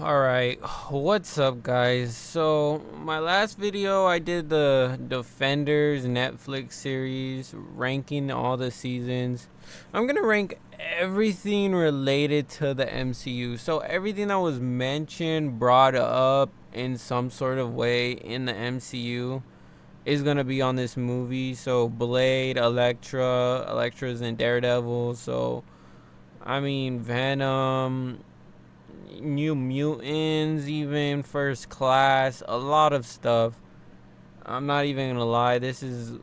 Alright, what's up guys? So my last video I did the Defenders Netflix series, ranking all the seasons. I'm gonna rank everything related to the MCU. So everything that was mentioned, brought up in some sort of way in the MCU is gonna be on this movie. So Blade, Elektra's in Daredevil, so I mean Venom, New Mutants, even First Class, a lot of stuff. I'm not even gonna lie, this is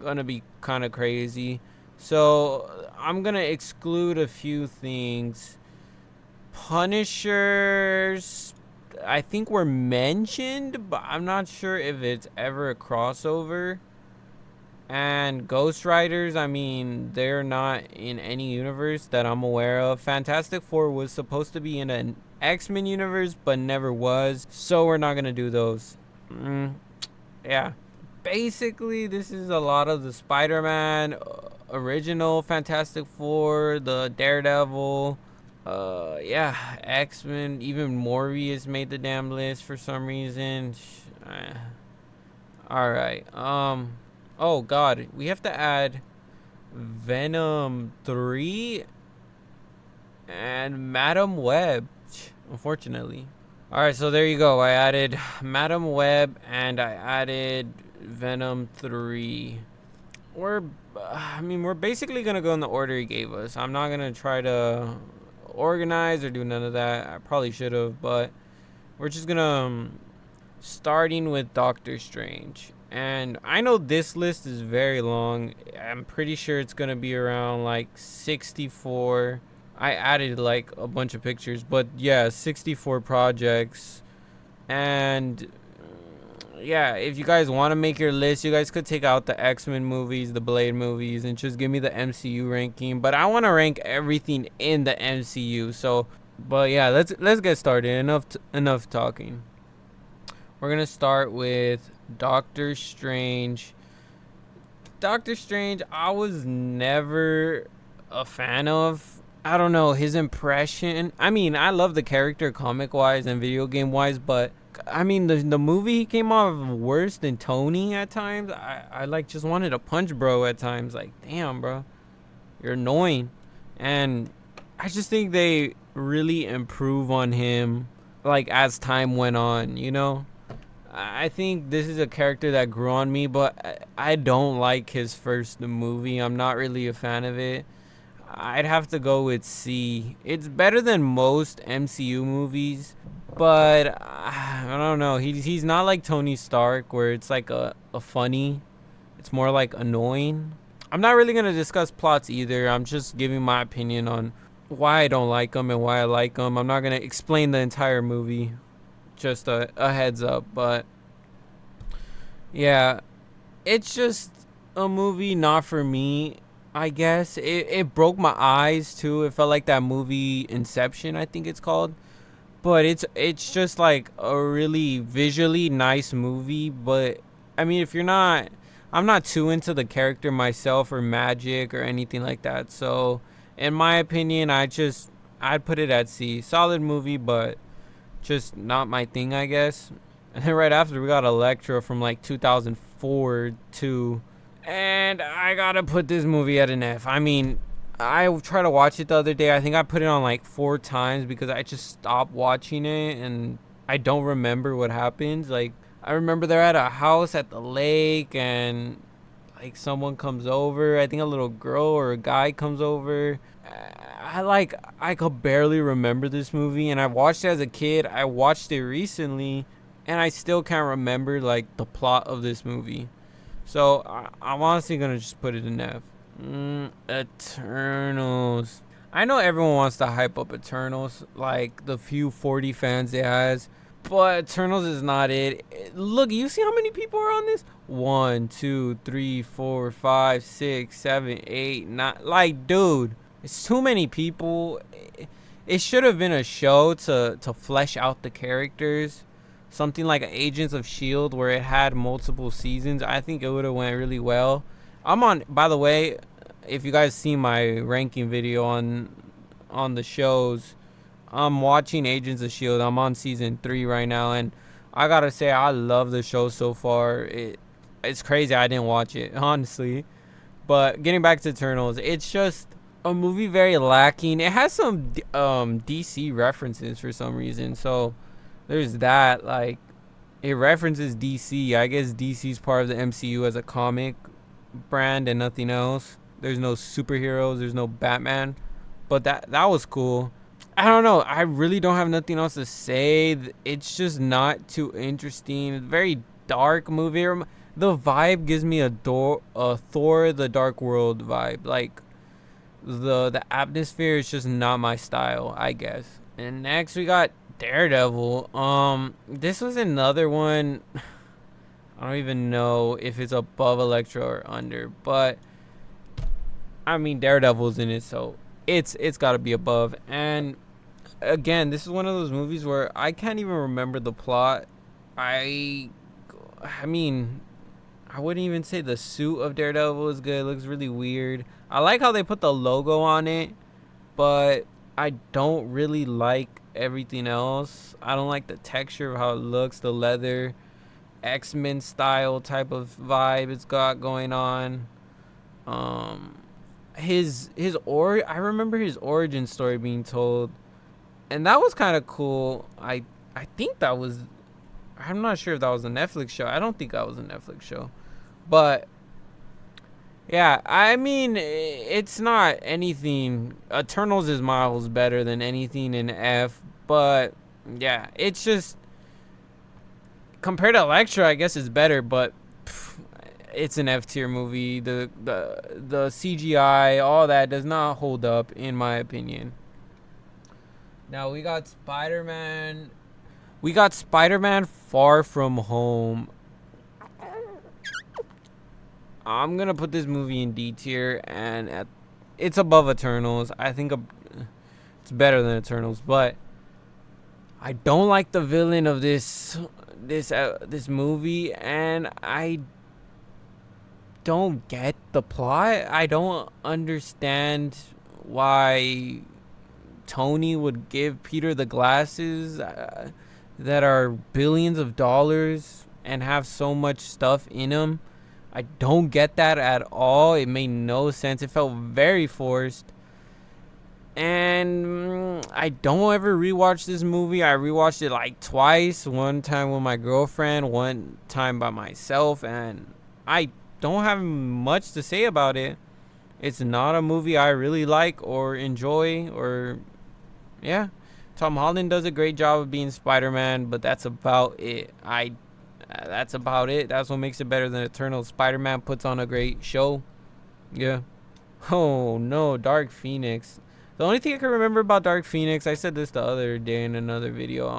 gonna be kind of crazy. So I'm gonna exclude a few things. Punishers, I think were mentioned, but I'm not sure if it's ever a crossover. And Ghost Riders, I mean, they're not in any universe that I'm aware of. Fantastic Four was supposed to be in an X-Men universe, but never was. So we're not going to do those. Yeah. Basically, this is a lot of the Spider-Man, original Fantastic Four, the Daredevil. Yeah, X-Men, even Morbius made the damn list for some reason. Alright, oh god, we have to add Venom 3 and Madam Web, unfortunately. Alright, so there you go. I added Madam Web and I added Venom 3. We're basically gonna go in the order he gave us. I'm not gonna try to organize or do none of that. I probably should have, but we're just gonna starting with Doctor Strange. And I know this list is very long. I'm pretty sure it's gonna be around like 64. I added like a bunch of pictures, but yeah, 64 projects. And yeah, if you guys want to make your list, you guys could take out the X-Men movies, the Blade movies, and just give me the MCU ranking. But I want to rank everything in the MCU. So, but yeah, let's get started. Enough talking. We're gonna start with Doctor Strange. Doctor Strange, I was never a fan of. I don't know, his impression. I mean, I love the character comic wise and video game wise, but I mean the movie he came off worse than Tony at times. I like just wanted to punch bro at times. Like, damn bro, you're annoying. And I just think they really improve on him like as time went on, you know? I think this is a character that grew on me, but I don't like his first movie. I'm not really a fan of it. I'd have to go with C. It's better than most MCU movies, but I don't know. He's not like Tony Stark, where it's like a funny. It's more like annoying. I'm not really gonna discuss plots either. I'm just giving my opinion on why I don't like him and why I like him. I'm not gonna explain the entire movie. Just a heads up, but yeah, it's just a movie not for me. I guess it broke my eyes too. It felt like that movie Inception, I think it's called. But it's just like a really visually nice movie. But I mean, if you're not, I'm not too into the character myself or magic or anything like that. So in my opinion, I'd put it at C. Solid movie, but just not my thing, I guess. And then right after we got Elektra from like 2004 to, and I gotta put this movie at an F. I mean, I tried to watch it the other day. I think I put it on like 4 times because I just stopped watching it and I don't remember what happens. Like, I remember they're at a house at the lake and like someone comes over. I think a little girl or a guy comes over. I could barely remember this movie, and I watched it as a kid. I watched it recently, and I still can't remember like the plot of this movie. So I'm honestly gonna just put it in F. Eternals. I know everyone wants to hype up Eternals, like the few 40 fans it has, but Eternals is not it. Look, you see how many people are on this? 1, 2, 3, 4, 5, 6, 7, 8, 9. Like, dude, it's too many people. It should have been a show to flesh out the characters. Something like Agents of Shield, where it had multiple seasons. I think it would have went really well. I'm on. By the way, if you guys see my ranking video on the shows, I'm watching Agents of Shield. I'm on season 3 right now, and I gotta say I love the show so far. It's crazy I didn't watch it, honestly. But getting back to Eternals, it's just a movie very lacking. It has some DC references for some reason. So there's that. Like, it references DC. I guess DC's part of the MCU as a comic brand and nothing else. There's no superheroes. There's no Batman. But that was cool. I don't know. I really don't have nothing else to say. It's just not too interesting. Very dark movie. The vibe gives me a Thor: The Dark World vibe. Like, the atmosphere is just not my style, I guess. And next we got Daredevil. This was another one. I don't even know if it's above Elektra or under, but I mean Daredevil's in it, so it's got to be above. And again, this is one of those movies where I can't even remember the plot. I mean, I wouldn't even say the suit of Daredevil is good. It looks really weird. I like how they put the logo on it, but I don't really like everything else. I don't like the texture of how it looks, the leather, X-Men style type of vibe it's got going on. I remember his origin story being told, and that was kind of cool. I think that was, I'm not sure if that was a Netflix show. I don't think that was a Netflix show. But yeah, I mean, it's not anything. Eternals is miles better than anything in F. But yeah, it's just, compared to Elektra, I guess it's better. But it's an F tier movie. The CGI, all that does not hold up in my opinion. Now we got Spider-Man. We got Spider-Man Far From Home. I'm gonna put this movie in D tier, and it's above Eternals. I think it's better than Eternals, but I don't like the villain of this movie, and I don't get the plot. I don't understand why Tony would give Peter the glasses that are billions of dollars and have so much stuff in them. I don't get that at all. It made no sense. It felt very forced. And I don't ever rewatch this movie. I rewatched it like twice. One time with my girlfriend, one time by myself. And I don't have much to say about it. It's not a movie I really like or enjoy. Or, yeah. Tom Holland does a great job of being Spider-Man, but that's about it. That's about it. That's what makes it better than Eternal. Spider-Man puts on a great show. Yeah. Oh no, Dark Phoenix. The only thing I can remember about Dark Phoenix, I said this the other day in another video.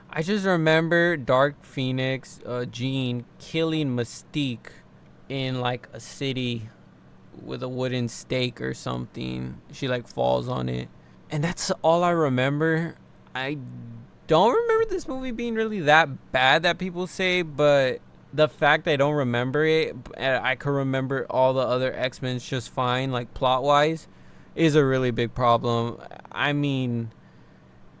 I just remember Dark Phoenix, Jean killing Mystique in like a city with a wooden stake or something. She like falls on it, and that's all I remember. I don't remember this movie being really that bad that people say, but the fact I don't remember it, I could remember all the other X-Men just fine, like plot wise, is a really big problem. I mean,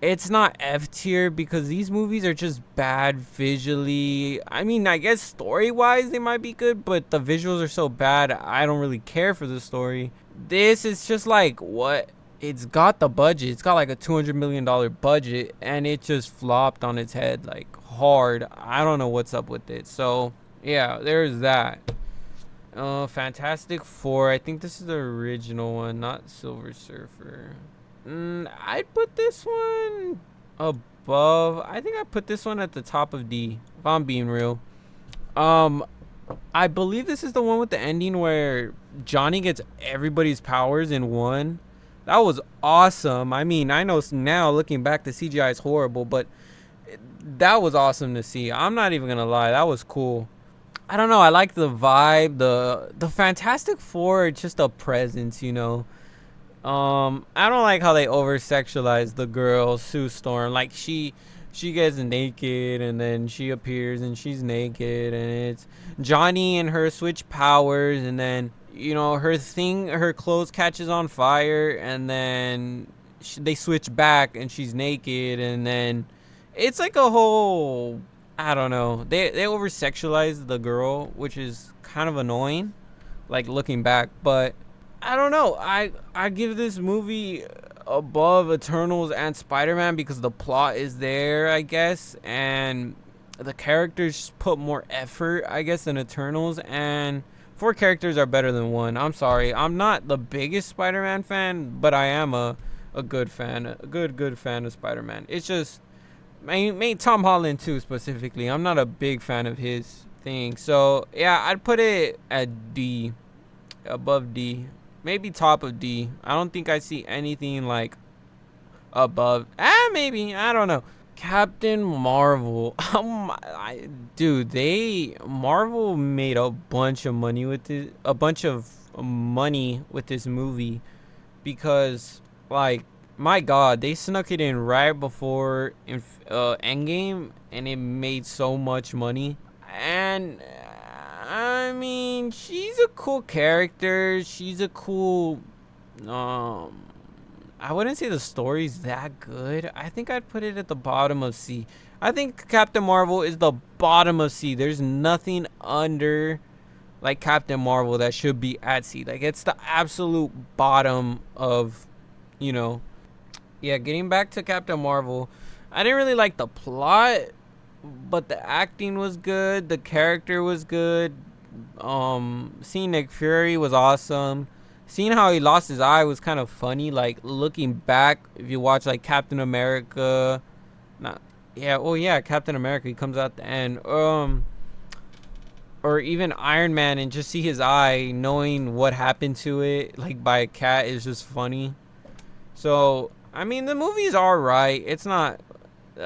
it's not F tier because these movies are just bad visually. I mean, I guess story wise they might be good, but the visuals are so bad I don't really care for the story. This is just like, what? It's got the budget. It's got like a $200 million budget, and it just flopped on its head like hard. I don't know what's up with it. So yeah, there's that. Fantastic Four. I think this is the original one, not Silver Surfer. I'd put this one above. I think I put this one at the top of D, if I'm being real. I believe this is the one with the ending where Johnny gets everybody's powers in one. That was awesome. I mean, I know now looking back, the CGI is horrible, but that was awesome to see. I'm not even gonna lie, that was cool. I don't know. I like the vibe. The Fantastic Four are just a presence, you know. I don't like how they over sexualize the girl Sue Storm. Like she gets naked and then she appears and she's naked, and it's Johnny and her switch powers, and then, you know, her clothes catches on fire, and then they switch back and she's naked, and then it's like a whole, I don't know. They over sexualize the girl, which is kind of annoying, like looking back. But I don't know. I give this movie above Eternals and Spider-Man because the plot is there, I guess, and the characters put more effort, I guess, than Eternals, and four characters are better than one. I'm sorry. I'm not the biggest Spider-Man fan, but I am a good fan, a good fan of Spider-Man. It's just main Tom Holland too specifically. I'm not a big fan of his thing. So yeah, I'd put it at D, above D, maybe top of D. I don't think I see anything like above. Maybe, I don't know. Captain Marvel. Dude, Marvel made a bunch of money with this movie, because like, my God, they snuck it in right before Endgame, and it made so much money. And I mean, she's a cool character. She's a cool. I wouldn't say the story's that good. I think I'd put it at the bottom of C. I think Captain Marvel is the bottom of C. There's nothing under like Captain Marvel that should be at C. Like, it's the absolute bottom of, Yeah, getting back to Captain Marvel, I didn't really like the plot, but the acting was good. The character was good. Seeing Nick Fury was awesome. Seeing how he lost his eye was kind of funny. Like, looking back, if you watch like Captain America, Captain America, he comes out at the end. Or even Iron Man, and just see his eye, knowing what happened to it, like by a cat, is just funny. So I mean, the movie's alright. It's not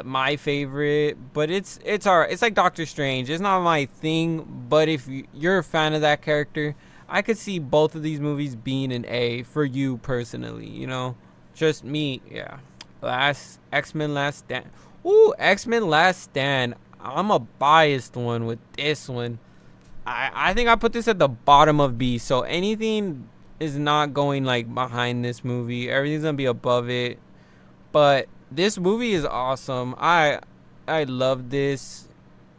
my favorite, but it's alright. It's like Doctor Strange. It's not my thing, but if you're a fan of that character, I could see both of these movies being an A for you personally, Just me, yeah. X-Men Last Stand. Ooh, X-Men Last Stand. I'm a biased one with this one. I think I put this at the bottom of B, so anything is not going like behind this movie. Everything's gonna be above it. But this movie is awesome. I love this.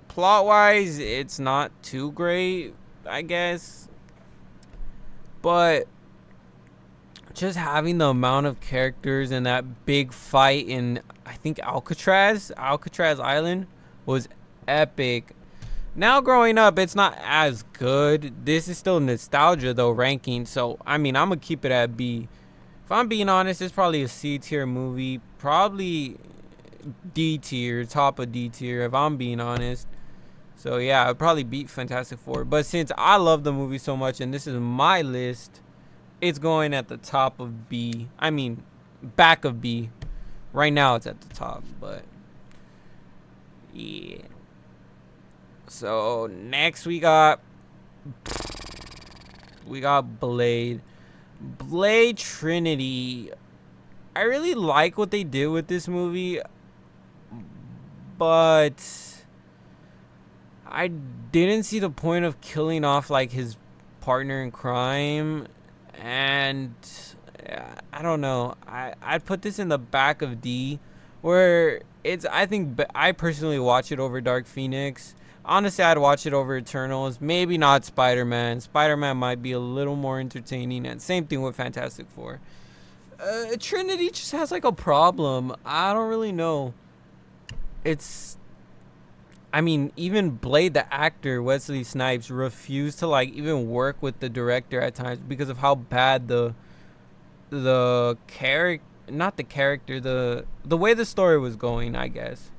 Plot wise, it's not too great, I guess. But just having the amount of characters and that big fight in, I think, Alcatraz Island was epic. Now growing up, it's not as good. This is still nostalgia though, ranking. So I mean, I'm gonna keep it at B. If I'm being honest, it's probably a C tier movie. Probably D tier, top of D tier, if I'm being honest. So yeah, I'd probably beat Fantastic Four. But since I love the movie so much and this is my list, it's going at the top of B. I mean, back of B. Right now it's at the top, but yeah. So next we got Blade Trinity. I really like what they did with this movie, but I didn't see the point of killing off like his partner in crime, and I don't know. I'd put this in the back of D, where I personally watch it over Dark Phoenix. Honestly, I'd watch it over Eternals. Maybe not Spider-Man. Spider-Man might be a little more entertaining, and same thing with Fantastic Four. Trinity just has like a problem. I don't really know. I mean, even Blade, the actor, Wesley Snipes, refused to like even work with the director at times because of how bad the character, not the character, the way the story was going, I guess.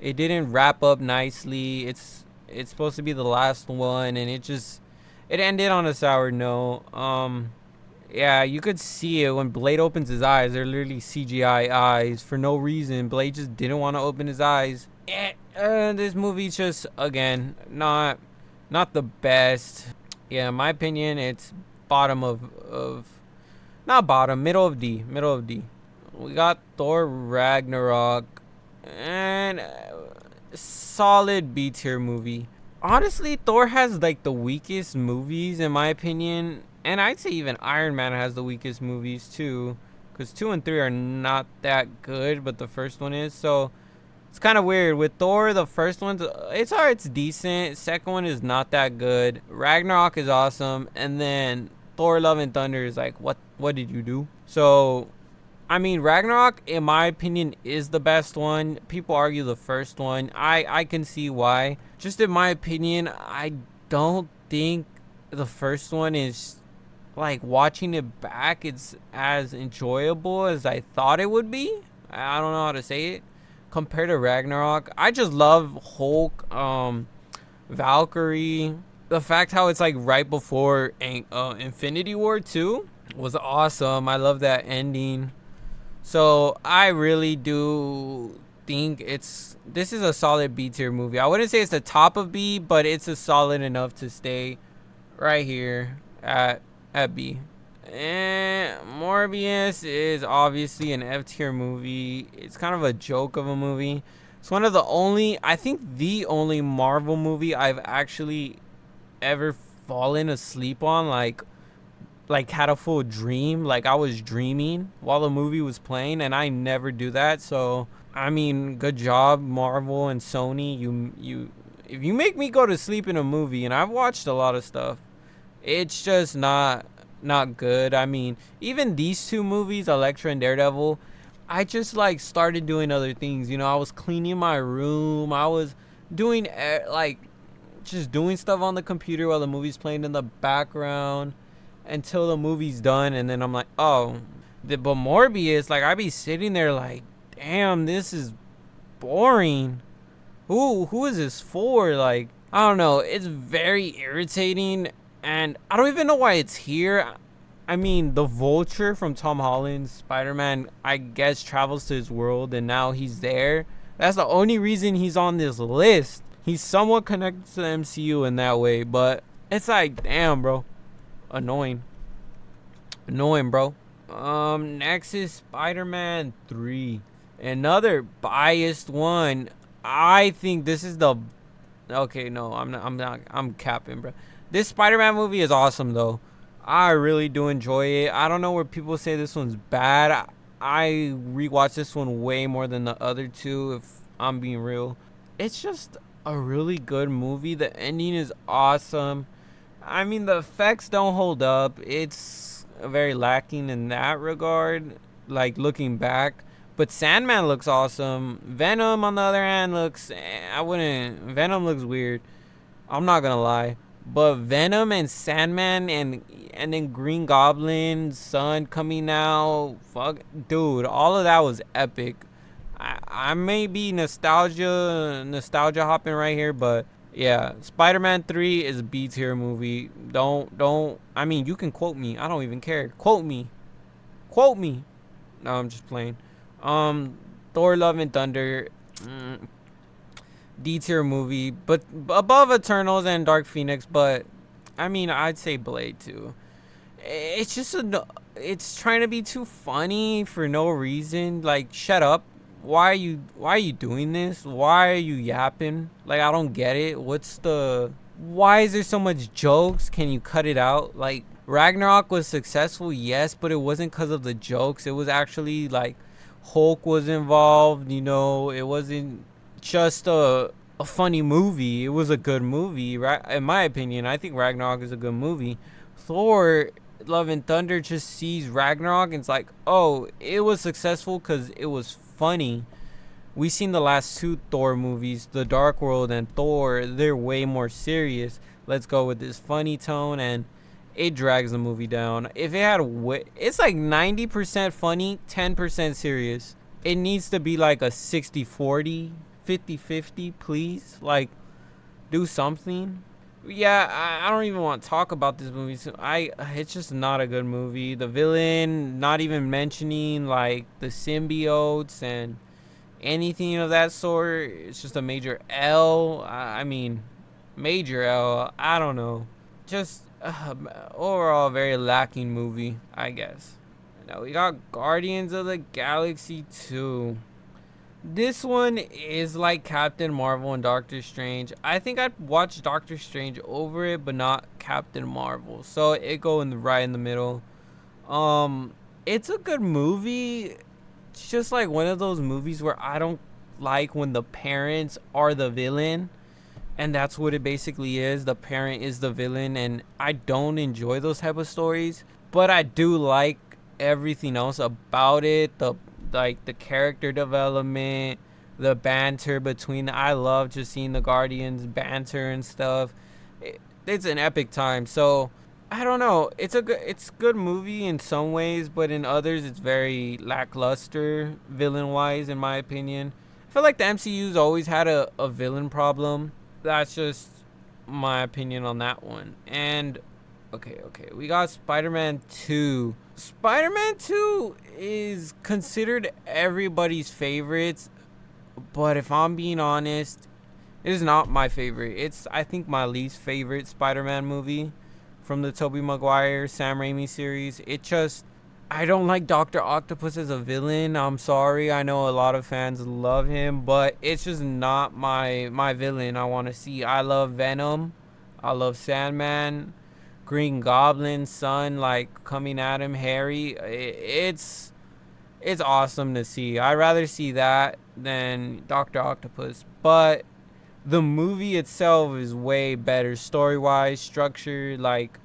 It didn't wrap up nicely. It's supposed to be the last one, and it ended on a sour note. Yeah, you could see it when Blade opens his eyes. They're literally CGI eyes for no reason. Blade just didn't want to open his eyes. This movie's just, again, not the best. Yeah, in my opinion, it's bottom of not bottom, middle of D. We got Thor Ragnarok, and solid B tier movie. Honestly, Thor has like the weakest movies in my opinion, and I'd say even Iron Man has the weakest movies too. because 2 and 3 are not that good, but the first one is. So it's kind of weird with Thor. The first one's it's alright, it's decent. Second one is not that good. Ragnarok is awesome, and then Thor: Love and Thunder is like, what did you do? So I mean, Ragnarok, in my opinion, is the best one. People argue the first one. I can see why. Just in my opinion, I don't think the first one is, like, watching it back, it's as enjoyable as I thought it would be. I don't know how to say it. Compared to Ragnarok, I just love Hulk, Valkyrie. The fact how it's like right before Infinity War 2 was awesome. I love that ending. So I really do think this is a solid B tier movie. I wouldn't say it's the top of B, but it's a solid enough to stay right here at B. And Morbius is obviously an F tier movie. It's kind of a joke of a movie. It's one of the only, I think the only Marvel movie I've actually ever fallen asleep on, like had a full dream, like I was dreaming while the movie was playing, and I never do that. So I mean, good job, Marvel and Sony. You if you make me go to sleep in a movie, and I've watched a lot of stuff, it's just not good. I mean, even these two movies, Elektra and Daredevil, I just like started doing other things. You know, I was cleaning my room, I was doing like just doing stuff on the computer while the movie's playing in the background until the movie's done, and then I'm like, oh. But Morbius, like, I be sitting there like, damn, this is boring. Who is this for? Like, I don't know. It's very irritating, and I don't even know why it's here. I mean, the Vulture from Tom Holland's Spider-Man, I guess, travels to his world, and now he's there. That's the only reason he's on this list. He's somewhat connected to the MCU in that way, but it's like, damn, bro. Annoying, bro. Next is Spider-Man 3, another biased one. I think this is the okay. No, I'm capping, bro. This Spider-Man movie is awesome though. I really do enjoy it. I don't know where people say this one's bad. I rewatched this one way more than the other two, if I'm being real. It's just a really good movie. The ending is awesome. I mean, the effects don't hold up. It's very lacking in that regard, like looking back. But Sandman looks awesome. Venom, on the other hand, Venom looks weird. I'm not gonna lie. But Venom and Sandman and then Green Goblin, Sun coming out, fuck, dude, all of that was epic. I may be nostalgia hopping right here, but yeah, Spider-Man 3 is a B tier movie. Don't. I mean, you can quote me. I don't even care. Quote me. No, I'm just playing. Thor: Love and Thunder, D tier movie, but above Eternals and Dark Phoenix. But I mean, I'd say Blade too. It's just it's trying to be too funny for no reason. Like, shut up. Why are you doing this? Why are you yapping? Like, I don't get it. Why is there so much jokes? Can you cut it out? Like, Ragnarok was successful, yes, but it wasn't because of the jokes. It was actually like Hulk was involved, you know. It wasn't just a funny movie. It was a good movie, right? In my opinion, I think Ragnarok is a good movie. Thor: Love and Thunder just sees Ragnarok and it's like, oh, it was successful because it was funny. We seen the last two Thor movies, The Dark World and Thor. They're way more serious. Let's go with this funny tone, and it drags the movie down. If it had it's like 90% funny, 10% serious. It needs to be like a 60-40, 50-50, please. Like, do something. Yeah, I don't even want to talk about this movie. So it's just not a good movie. The villain, not even mentioning like the symbiotes and anything of that sort. It's just a major L. I mean, major L. I don't know. Just overall very lacking movie, I guess. Now we got Guardians of the Galaxy 2. This one is like Captain Marvel and Doctor Strange. I think I'd watch Doctor Strange over it, but not Captain Marvel. So it right in the middle. It's a good movie. It's just like one of those movies where I don't like when the parents are the villain, and that's what it basically is. The parent is the villain, and I don't enjoy those type of stories, but I do like everything else about it. The character development, the banter between. I love just seeing the Guardians banter and stuff. It's an epic time. So I don't know. It's a good movie in some ways, but in others it's very lackluster villain wise, in my opinion. I feel like the MCU's always had a villain problem. That's just my opinion on that one. And okay, we got Spider-Man 2. Spider-Man 2 is considered everybody's favorite, but if I'm being honest, it is not my favorite. It's, I think, my least favorite Spider-Man movie from the Tobey Maguire, Sam Raimi series. I don't like Dr. Octopus as a villain. I'm sorry. I know a lot of fans love him, but it's just not my villain I want to see. I love Venom. I love Sandman, Green Goblin, son, like coming at him, Harry. It's awesome to see. I'd rather see that than Dr. Octopus, but the movie itself is way better story wise, structure. Like,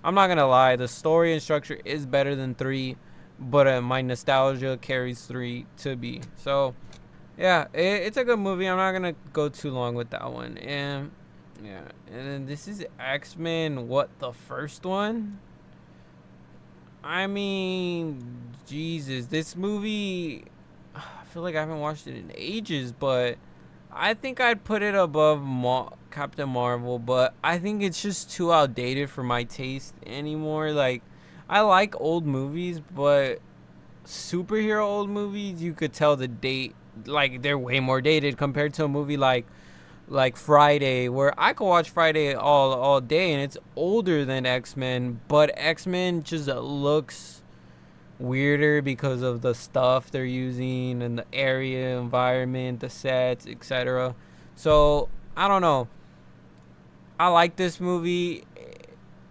I'm not gonna lie, the story and structure is better than 3, but my nostalgia carries 3 to be. So yeah, it's a good movie. I'm not gonna go too long with that one. And yeah, and then this is X-Men. What, the first one? I mean, Jesus, this movie, I feel like I haven't watched it in ages, but I think I'd put it above Captain Marvel, but I think it's just too outdated for my taste anymore. Like, I like old movies, but superhero old movies, you could tell the date, like, they're way more dated compared to a movie like Friday, where I could watch Friday all day and it's older than X-Men, but X-Men just looks weirder because of the stuff they're using and the area, environment, the sets, etc. So I don't know. I like this movie.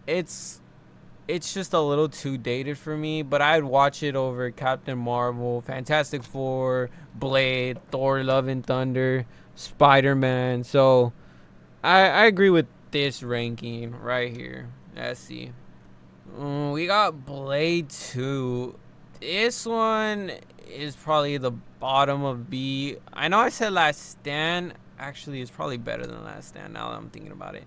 It's it's just a little too dated for me, but I'd watch it over Captain Marvel, Fantastic Four, Blade, Thor: Love and Thunder, Spider-Man. So I agree with this ranking right here. Let's see. We got Blade 2. This one is probably the bottom of B. I know I said Last Stand. Actually, it's probably better than Last Stand now that I'm thinking about it.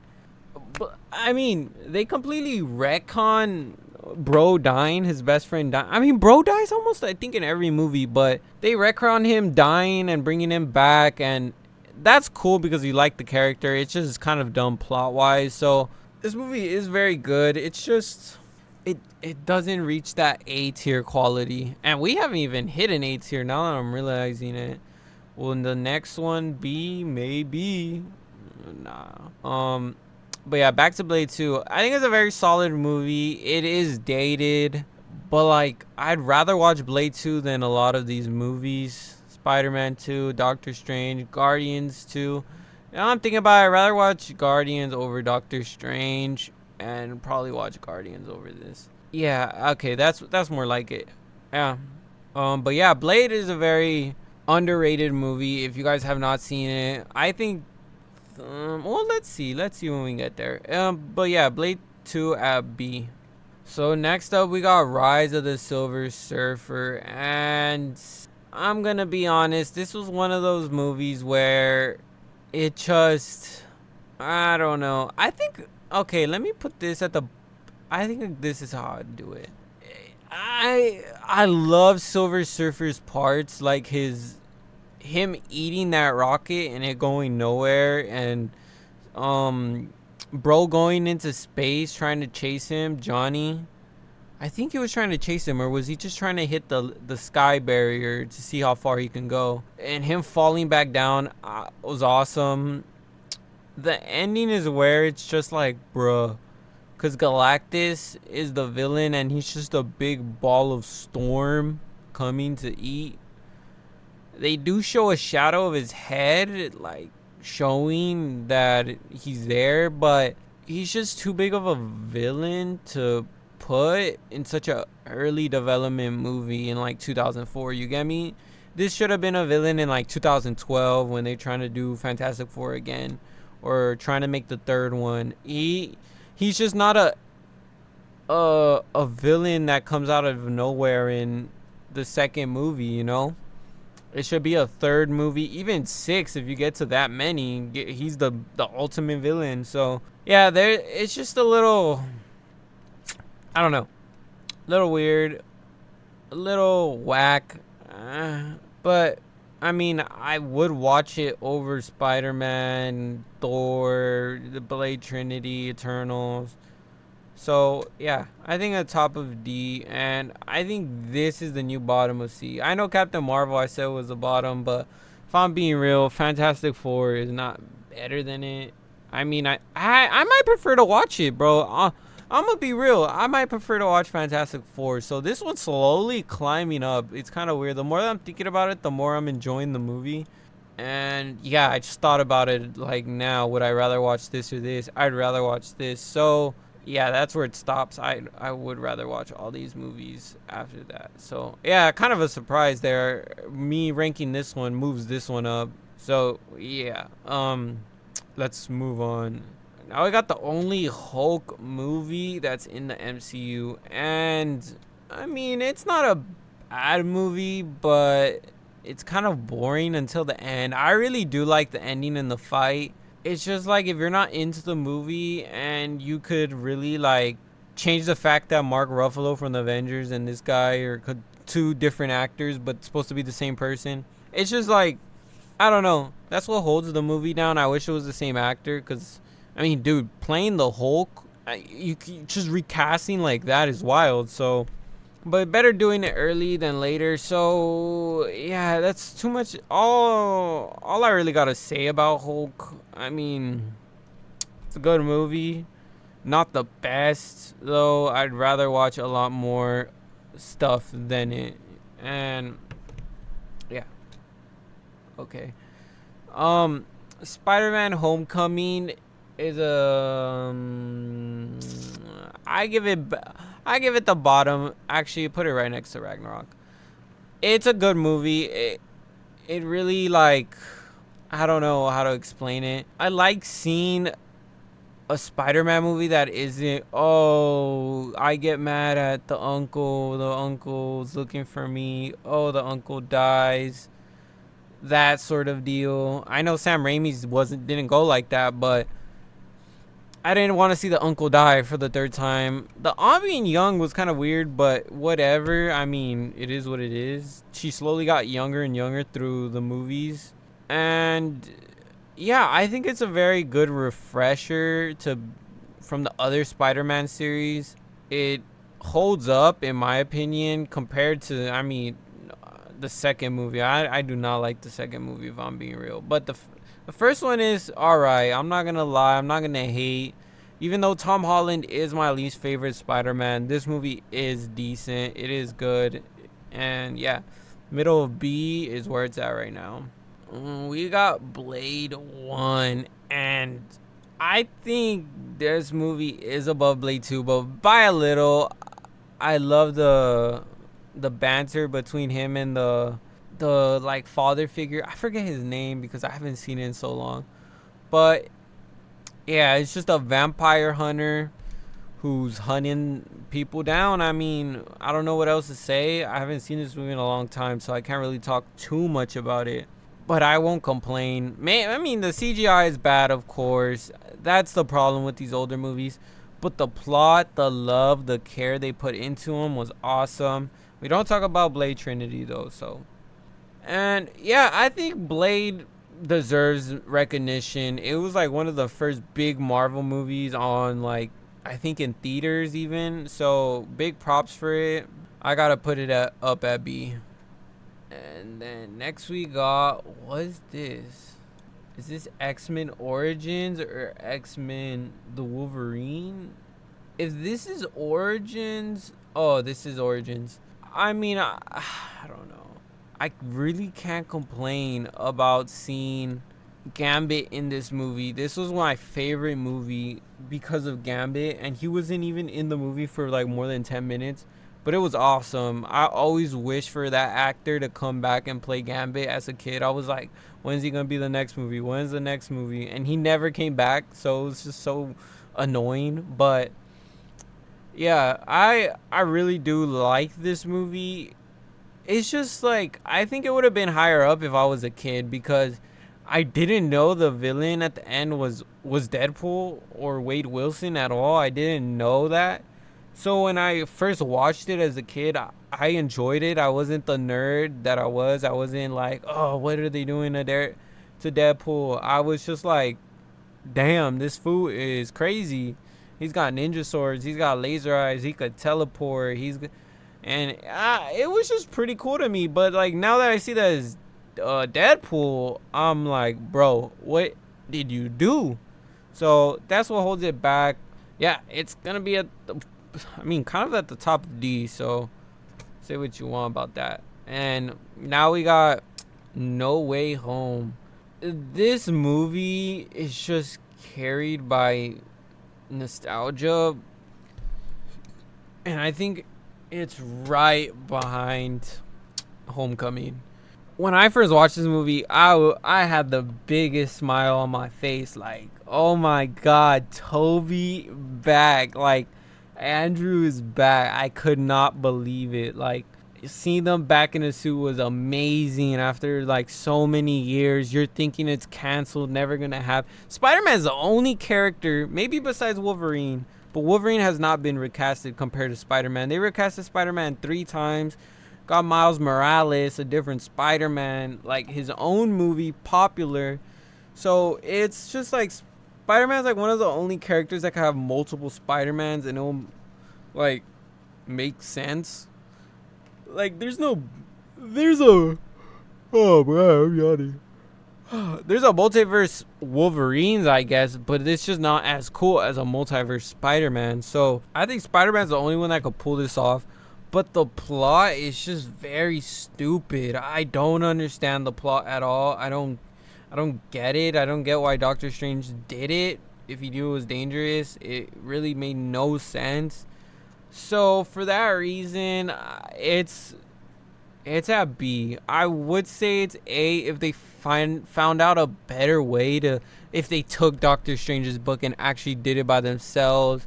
But I mean, they completely retcon Bro dying, his best friend dying. I mean, Bro dies almost, I think, in every movie, but they retcon him dying and bringing him back, and that's cool because you like the character. It's just kind of dumb plot wise. So this movie is very good. It's just it doesn't reach that A tier quality, and we haven't even hit an A tier now that I'm realizing it. Will the next one be? Maybe. Nah. But yeah, back to Blade 2. I think it's a very solid movie. It is dated, but like, I'd rather watch Blade 2 than a lot of these movies. Spider-Man 2, Doctor Strange, Guardians 2. Now I'm thinking about it, I'd rather watch Guardians over Doctor Strange, and probably watch Guardians over this. Yeah, okay, that's more like it. Yeah. But yeah, Blade is a very underrated movie. If you guys have not seen it, I think well, let's see when we get there. But yeah, Blade 2 at B. So next up we got Rise of the Silver Surfer, and I'm gonna be honest, this was one of those movies where it just, I don't know. I think, okay, let me put this at the, I think this is how I'd do it. I love Silver Surfer's parts, like him eating that rocket and it going nowhere, and Bro going into space trying to chase him, Johnny. I think he was trying to chase him, or was he just trying to hit the sky barrier to see how far he can go? And him falling back down was awesome. The ending is where it's just like, bruh, because Galactus is the villain and he's just a big ball of storm coming to eat. They do show a shadow of his head, like showing that he's there, but he's just too big of a villain to put in such a early development movie in like 2004. You get me? This should have been a villain in like 2012 when they're trying to do Fantastic Four again, or trying to make the third one. He's just not a villain that comes out of nowhere in the second movie. You know, it should be a third movie, even six if you get to that many. He's the ultimate villain. So yeah, there. It's just a little, I don't know, a little weird, a little whack. But I mean, I would watch it over Spider-Man, Thor, the Blade Trinity, Eternals. So yeah, I think a top of D, and I think this is the new bottom of C. I know Captain Marvel I said was the bottom, but if I'm being real, Fantastic Four is not better than it. I mean, I might prefer to watch it, bro. I'm gonna be real. I might prefer to watch Fantastic Four. So this one's slowly climbing up. It's kind of weird. The more that I'm thinking about it, the more I'm enjoying the movie. And yeah, I just thought about it like now. Would I rather watch this or this? I'd rather watch this. So yeah, that's where it stops. I would rather watch all these movies after that. So yeah, kind of a surprise there. Me ranking this one moves this one up. So yeah, let's move on. Now we got the only Hulk movie that's in the MCU, and I mean, it's not a bad movie, but it's kind of boring until the end. I really do like the ending and the fight. It's just like, if you're not into the movie and you could really like change the fact that Mark Ruffalo from the Avengers and this guy are two different actors but supposed to be the same person. It's just like, I don't know. That's what holds the movie down. I wish it was the same actor, because I mean, dude, playing the Hulk, you just recasting like that is wild. So, but better doing it early than later. So yeah, that's too much. All I really gotta say about Hulk. I mean, it's a good movie, not the best though. I'd rather watch a lot more stuff than it. And yeah, okay. Spider-Man: Homecoming is I give it the bottom. Actually, put it right next to Ragnarok. It's a good movie. It really, like, I don't know how to explain it. I like seeing a Spider-Man movie that isn't, oh, I get mad at the uncle. The uncle's looking for me. Oh, the uncle dies. That sort of deal. I know Sam Raimi's didn't go like that, but I didn't want to see the uncle die for the third time. The Aunt being young was kind of weird, but whatever. I mean, it is what it is. She slowly got younger and younger through the movies. And yeah, I think it's a very good refresher from the other Spider-Man series. It holds up, in my opinion, compared to, I mean, the second movie. I do not like the second movie, if I'm being real. But the first one is alright. I'm not gonna lie. I'm not gonna hate. Even though Tom Holland is my least favorite Spider-Man, this movie is decent. It is good. And yeah, middle of B is where it's at right now. We got Blade 1. And I think this movie is above Blade 2, but by a little. I love the banter between him and the like father figure. I forget his name because I haven't seen it in so long. But yeah, it's just a vampire hunter who's hunting people down. I mean, I don't know what else to say. I haven't seen this movie in a long time, so I can't really talk too much about it. But I won't complain. I mean, the CGI is bad, of course. That's the problem with these older movies. But the plot, the love, the care they put into them was awesome. We don't talk about Blade Trinity, though, so. And yeah, I think Blade deserves recognition. It was like one of the first big Marvel movies on, like, I think in theaters even. So big props for it. I gotta put it up at B. And then next we got, what's this? Is this X-Men Origins or X-Men the Wolverine? If this is Origins, oh, this is Origins. I mean, I don't know. I really can't complain about seeing Gambit in this movie. This was my favorite movie because of Gambit, and he wasn't even in the movie for like more than 10 minutes, but it was awesome. I always wish for that actor to come back and play Gambit as a kid. I was like, when's he gonna be the next movie? When's the next movie? And he never came back, so it was just so annoying. But yeah, I really do like this movie. It's just like I think it would have been higher up if I was a kid, because I didn't know the villain at the end was Deadpool or Wade Wilson at all. I didn't know that. So when I first watched it as a kid, I enjoyed it. I wasn't the nerd that I was. I wasn't like, oh, what are they doing to Deadpool? I was just like, damn, this fool is crazy. He's got ninja swords. He's got laser eyes. He could teleport. And it was just pretty cool to me. But like now that I see that as Deadpool, I'm like, bro, what did you do? So that's what holds it back. Yeah, it's gonna be kind of at the top of D. So say what you want about that. And now we got No Way Home. This movie is just carried by nostalgia, and I think it's right behind Homecoming. When I first watched this movie, I had the biggest smile on my face. Like, oh my God, Toby back. Like, Andrew is back. I could not believe it. Like, seeing them back in the suit was amazing. After like so many years, you're thinking it's canceled, never gonna happen. Spider-Man's the only character, maybe besides Wolverine, but Wolverine has not been recasted compared to Spider-Man. They recasted Spider-Man 3 times. Got Miles Morales, a different Spider-Man, like his own movie, popular. So it's just like Spider-Man's like one of the only characters that can have multiple Spider-Mans and it'll like make sense. Like there's a oh man, I'm yawning. There's a multiverse Wolverines, I guess, but it's just not as cool as a multiverse Spider-Man. So I think Spider-Man's the only one that could pull this off. But the plot is just very stupid. I don't understand the plot at all. I don't get it. I don't get why Doctor Strange did it. If he knew it was dangerous, it really made no sense. So for that reason, it's at B. I would say it's A if they found out a better way to, if they took Doctor Strange's book and actually did it by themselves,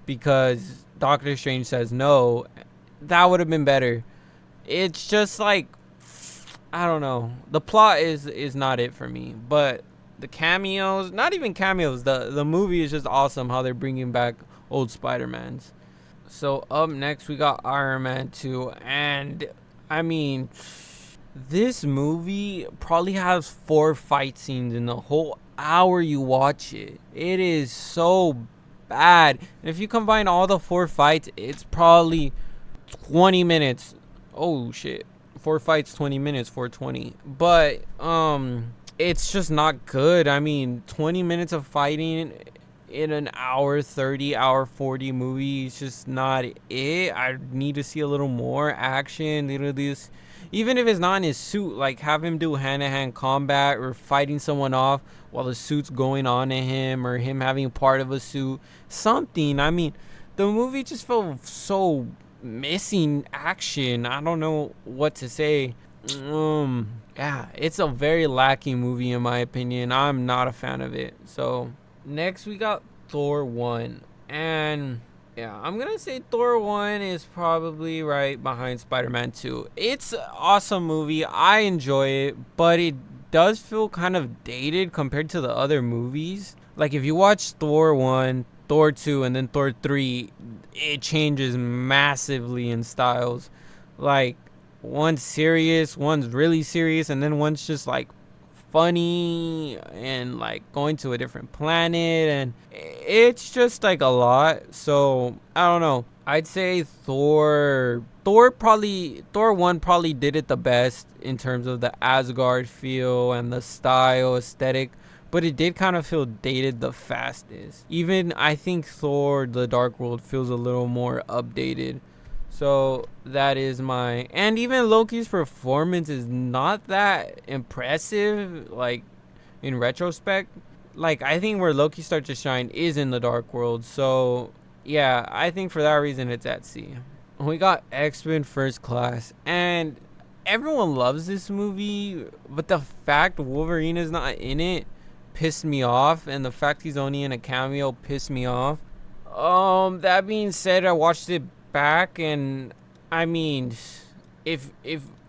because Doctor Strange says no. That would have been better. It's just like, I don't know. The plot is not it for me. But the cameos, not even cameos. The movie is just awesome how they're bringing back old Spider-Mans. So up next we got Iron Man 2. And I mean, this movie probably has 4 fight scenes in the whole hour you watch it. It is so bad. And if you combine all the 4 fights, it's probably 20 minutes. Oh shit. 4 fights, 20 minutes, 420. But it's just not good. I mean, 20 minutes of fighting in an hour 30, hour 40 movie is just not it. I need to see a little more action. Even if it's not in his suit, like have him do hand-to-hand combat or fighting someone off while the suit's going on to him, or him having part of a suit, something. I mean, the movie just felt so missing action. I don't know what to say. Yeah, it's a very lacking movie in my opinion. I'm not a fan of it. So next we got Thor 1. And yeah, I'm gonna say Thor 1 is probably right behind Spider-Man 2. It's an awesome movie. I enjoy it, but it does feel kind of dated compared to the other movies. Like if you watch Thor 1, Thor 2, and then Thor 3, it changes massively in styles. Like one's serious, one's really serious, and then one's just like funny and like going to a different planet, and it's just like a lot. So I don't know. I'd say Thor 1 probably did it the best in terms of the Asgard feel and the style aesthetic, but it did kind of feel dated the fastest. Even I think Thor The Dark World feels a little more updated. So that is and even Loki's performance is not that impressive. Like in retrospect. Like, I think where Loki starts to shine is in the Dark World. So yeah, I think for that reason it's at C. We got X-Men First Class, and everyone loves this movie, but the fact Wolverine is not in it pissed me off, and the fact he's only in a cameo pissed me off. That being said, I watched it back, and I mean, if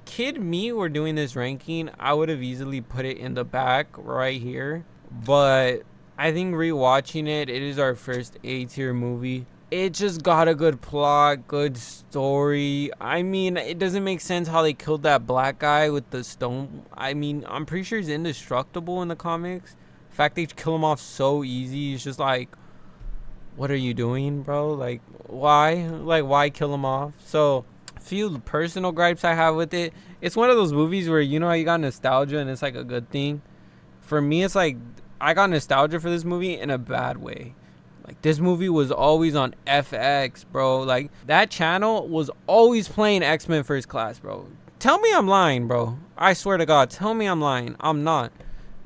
kid me were doing this ranking, I would have easily put it in the back right here. But I think rewatching it, it is our first A tier movie. It just got a good plot, good story. I mean, it doesn't make sense how they killed that black guy with the stone. I mean, I'm pretty sure he's indestructible in the comics. The fact they kill him off so easy, it's just like, what are you doing, bro? Like, why? Like, why kill him off? So, a few personal gripes I have with it. It's one of those movies where, you know how you got nostalgia and it's like a good thing? For me, it's like, I got nostalgia for this movie in a bad way. Like, this movie was always on FX, bro. Like, that channel was always playing X-Men First Class, bro. Tell me I'm lying, bro. I swear to God, tell me I'm lying. I'm not.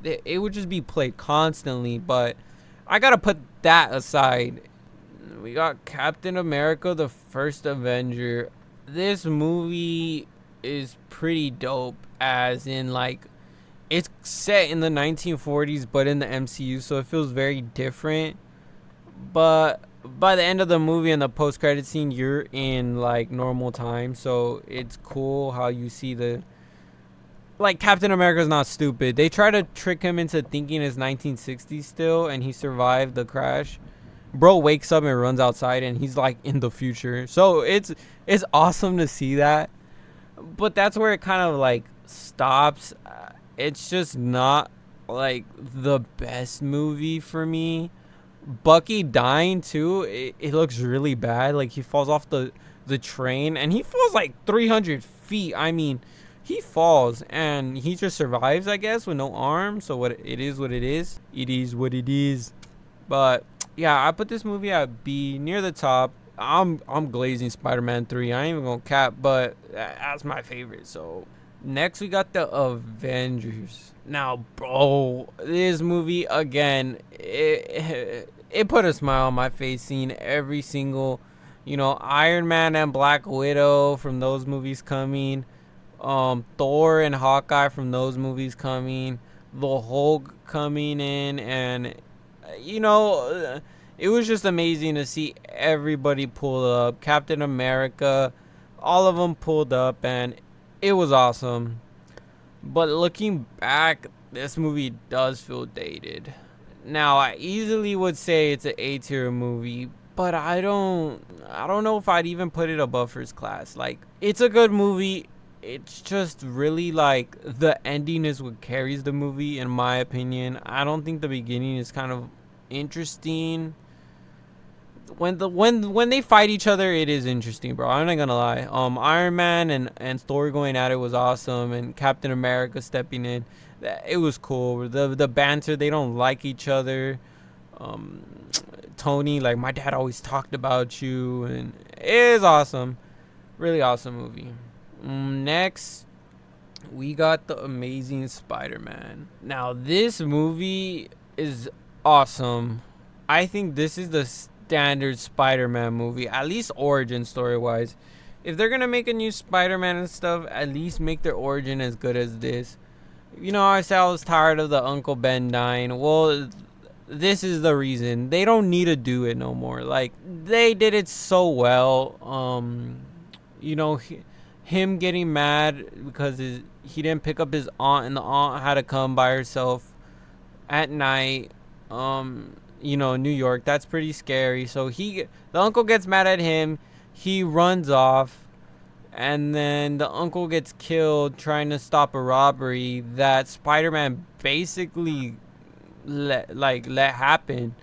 It would just be played constantly, but I gotta put that aside. We got Captain America, the First Avenger. This movie is pretty dope, as in, like, it's set in the 1940s, but in the MCU, so it feels very different. But by the end of the movie and the post-credit scene, you're in like normal time, so it's cool how you see the, like, Captain America's not stupid. They try to trick him into thinking it's 1960s still, and he survived the crash. Bro wakes up and runs outside, and he's like in the future. So it's awesome to see that, but that's where it kind of like stops. It's just not like the best movie for me. Bucky dying too, it looks really bad. Like, he falls off the train, and he falls like 300 feet. I mean, he falls and he just survives, I guess, with no arm. So what it is, what it is. It is what it is. But yeah, I put this movie at B, near the top. I'm glazing Spider-Man 3. I ain't even gonna cap, but that's my favorite. So next we got the Avengers. Now, bro, this movie again, it put a smile on my face seeing every single, you know, Iron Man and Black Widow from those movies coming, Thor and Hawkeye from those movies coming, the Hulk coming in, and you know, it was just amazing to see everybody pull up. Captain America, all of them pulled up, and it was awesome. But looking back, this movie does feel dated. Now, I easily would say it's an A tier movie, but I don't know if I'd even put it above First Class. Like, it's a good movie. It's just really like the ending is what carries the movie, in my opinion. I don't think the beginning is kind of interesting. When they fight each other, it is interesting, bro. I'm not gonna lie. Iron Man and Thor going at it was awesome, and Captain America stepping in, it was cool. The banter, they don't like each other. Tony, like, my dad always talked about you, and it is awesome. Really awesome movie. Next, we got the Amazing Spider-Man. Now, this movie is awesome. I think this is the standard Spider-Man movie, at least origin story wise. If they're gonna make a new Spider-Man and stuff, at least make their origin as good as this. You know, I said I was tired of the Uncle Ben dying. Well, this is the reason. They don't need to do it no more. Like, they did it so well. You know, him getting mad because he didn't pick up his aunt, and the aunt had to come by herself at night. You know, New York, that's pretty scary. So the uncle gets mad at him. He runs off, and then the uncle gets killed trying to stop a robbery that Spider-Man basically let happen.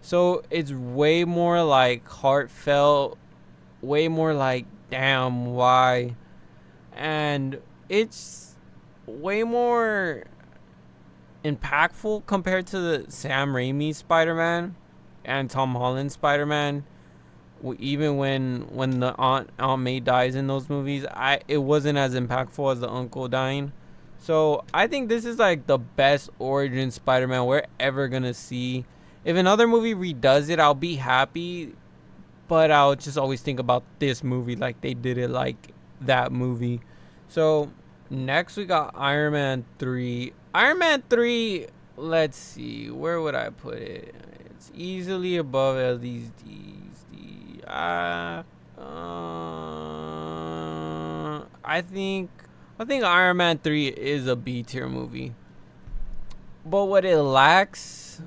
So it's way more like heartfelt, way more like, damn, why? And it's way more impactful compared to the Sam Raimi Spider-Man and Tom Holland Spider-Man. Even when the Aunt May dies in those movies, it wasn't as impactful as the uncle dying. So I think this is like the best origin Spider-Man we're ever gonna see. If another movie redoes it, I'll be happy, but I'll just always think about this movie like they did it like that movie. So next we got Iron Man 3. Iron Man 3, let's see, where would I put it? It's easily above at least these. I think Iron Man 3 is a B tier movie. But what it lacks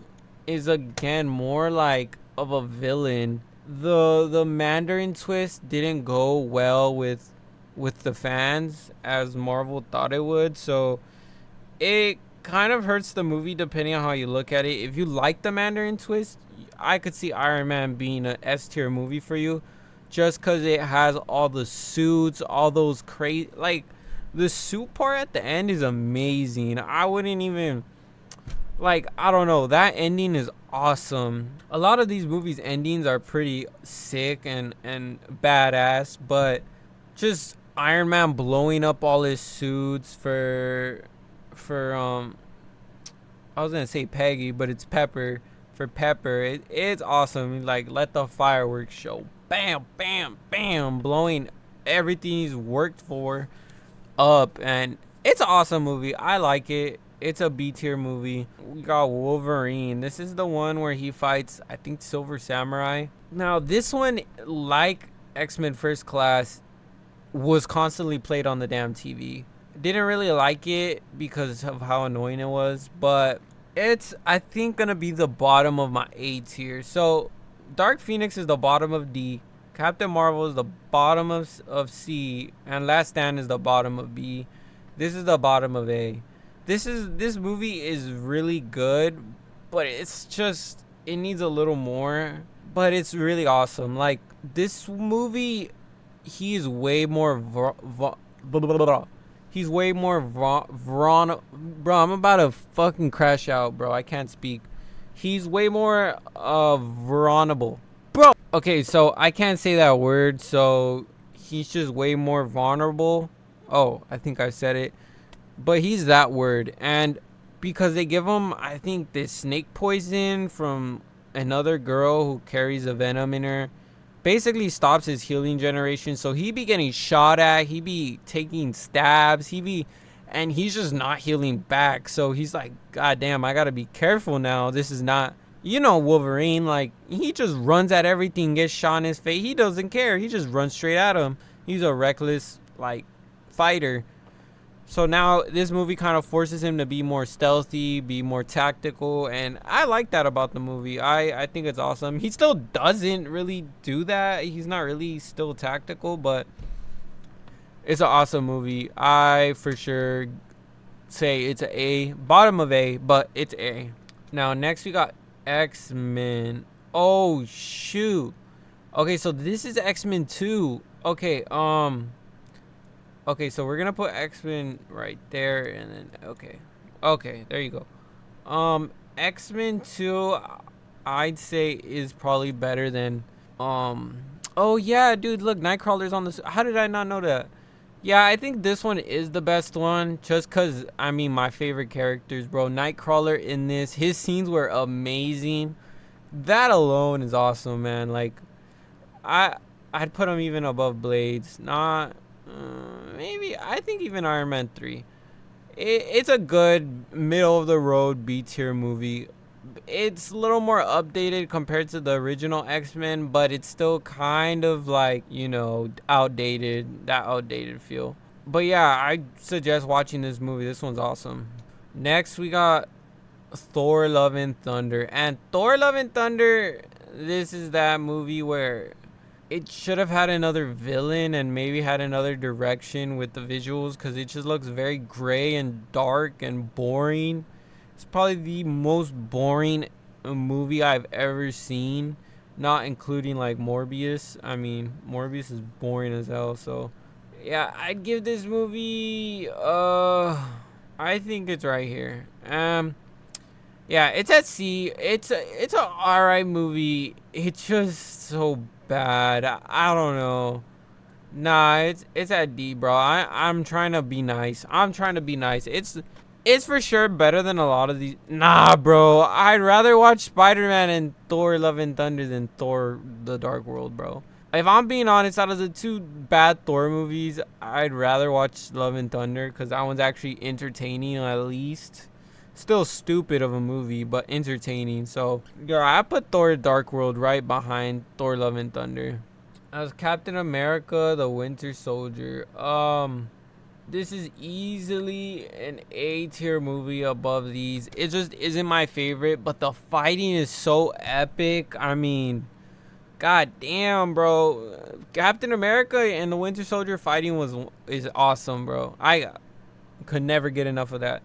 is again more like of a villain. The Mandarin twist didn't go well with the fans as Marvel thought it would, so it kind of hurts the movie depending on how you look at it. If you like the Mandarin twist, I could see Iron Man being an S tier movie for you, just because it has all the suits, all those crazy like the suit part at the end is amazing. I wouldn't even like, I don't know, that ending is awesome. A lot of these movies endings are pretty sick and badass, but just Iron Man blowing up all his suits for I was gonna say Peggy, but it's Pepper. For Pepper, it's awesome. Like, let the fireworks show, bam bam bam, blowing everything he's worked for up, and it's an awesome movie. I like it. It's a B tier movie. We got Wolverine. This is the one where he fights, I think, Silver Samurai. Now this one, like X-Men First Class, was constantly played on the damn TV. Didn't really like it because of how annoying it was, but it's, I think, gonna be the bottom of my A tier. So Dark Phoenix is the bottom of D, Captain Marvel is the bottom of C, and Last Stand is the bottom of B. This is the bottom of A. This movie is really good, but it's just, it needs a little more, but it's really awesome. Like, this movie, he is way more he's way more bro, I'm about to fucking crash out, bro. I can't speak. He's way more vulnerable, bro. Okay, so I can't say that word, so he's just way more vulnerable. Oh, I think I said it. But he's that word. And because they give him, I think, this snake poison from another girl who carries a venom in her, basically stops his healing generation. So he be getting shot at, he be taking stabs, and he's just not healing back. So he's like, God damn, I gotta be careful now. This is not, Wolverine, like, he just runs at everything, gets shot in his face. He doesn't care. He just runs straight at him. He's a reckless, like, fighter. So now this movie kind of forces him to be more stealthy, be more tactical, and I like that about the movie. I think it's awesome. He still doesn't really do that. He's not really still tactical, but it's an awesome movie. I for sure say it's a A, bottom of A, but it's A. Now next we got X-Men. Oh shoot. Okay, so this is X-Men 2. Okay, so we're gonna put X-Men right there, and then okay, there you go. X-Men 2, I'd say is probably better than oh yeah, dude, look, Nightcrawler's on this. How did I not know that? Yeah, I think this one is the best one, just cause, I mean, my favorite characters, bro. Nightcrawler in this, his scenes were amazing. That alone is awesome, man. Like, I'd put him even above Blades. Not maybe, I think even Iron Man 3. It's a good middle of the road B tier movie. It's a little more updated compared to the original X-Men, but it's still kind of like, outdated, that outdated feel. But yeah, I suggest watching this movie. This one's awesome. Next we got Thor Love and Thunder. And Thor Love and Thunder, this is that movie where it should have had another villain and maybe had another direction with the visuals, because it just looks very gray and dark and boring. It's probably the most boring movie I've ever seen, not including like Morbius. I mean, Morbius is boring as hell. So yeah, I'd give this movie I think it's right here. Yeah, it's at C. It's a alright movie. It's just so bad. I don't know. Nah, it's at D, bro. I'm trying to be nice. I'm trying to be nice. It's for sure better than a lot of these. Nah, bro. I'd rather watch Spider-Man and Thor: Love and Thunder than Thor: The Dark World, bro. If I'm being honest, out of the two bad Thor movies, I'd rather watch Love and Thunder because that one's actually entertaining at least. Still stupid of a movie, but entertaining. So, yeah, I put Thor: Dark World right behind Thor: Love and Thunder. As Captain America: The Winter Soldier, this is easily an A tier movie above these. It just isn't my favorite, but the fighting is so epic. I mean, god damn, bro. Captain America and the Winter Soldier fighting is awesome, bro. I could never get enough of that.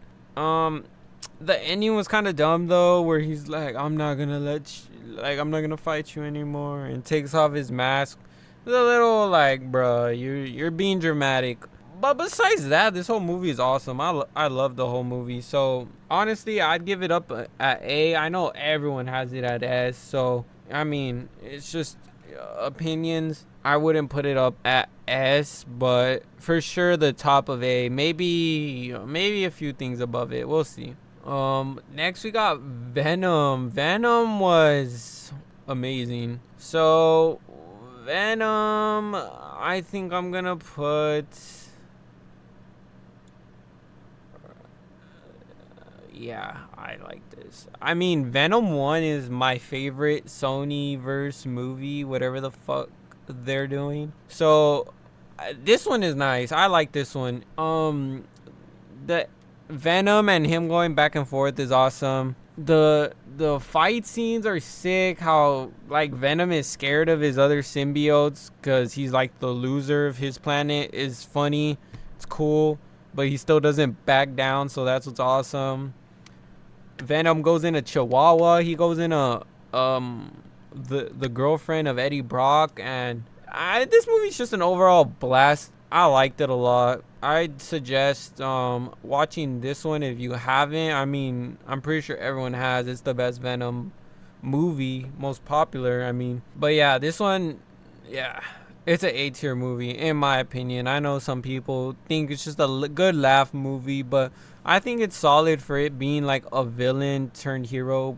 The ending was kind of dumb though, where he's like, I'm not gonna fight you anymore," and takes off his mask. It's a little like, bro, you're being dramatic. But besides that, this whole movie is awesome. I love the whole movie. So honestly, I'd give it up at A. I know everyone has it at S. So I mean, it's just opinions. I wouldn't put it up at S, but for sure the top of A. Maybe a few things above it. We'll see. Next we got Venom. Venom was amazing. So Venom, I think I'm gonna put. Yeah, I like this. I mean, Venom 1 is my favorite Sony verse movie, whatever the fuck they're doing. So this one is nice. I like this one. The Venom and him going back and forth is awesome. The fight scenes are sick. How like Venom is scared of his other symbiotes because he's like the loser of his planet is funny. It's cool, but he still doesn't back down, so that's what's awesome. Venom goes into Chihuahua. He goes into the girlfriend of Eddie Brock, and this movie's just an overall blast. I liked it a lot. I'd suggest watching this one if you haven't. I mean, I'm pretty sure everyone has. It's the best Venom movie, most popular. I mean, but yeah, this one, yeah, it's an A tier movie in my opinion. I know some people think it's just a good laugh movie, but I think it's solid for it being like a villain turned hero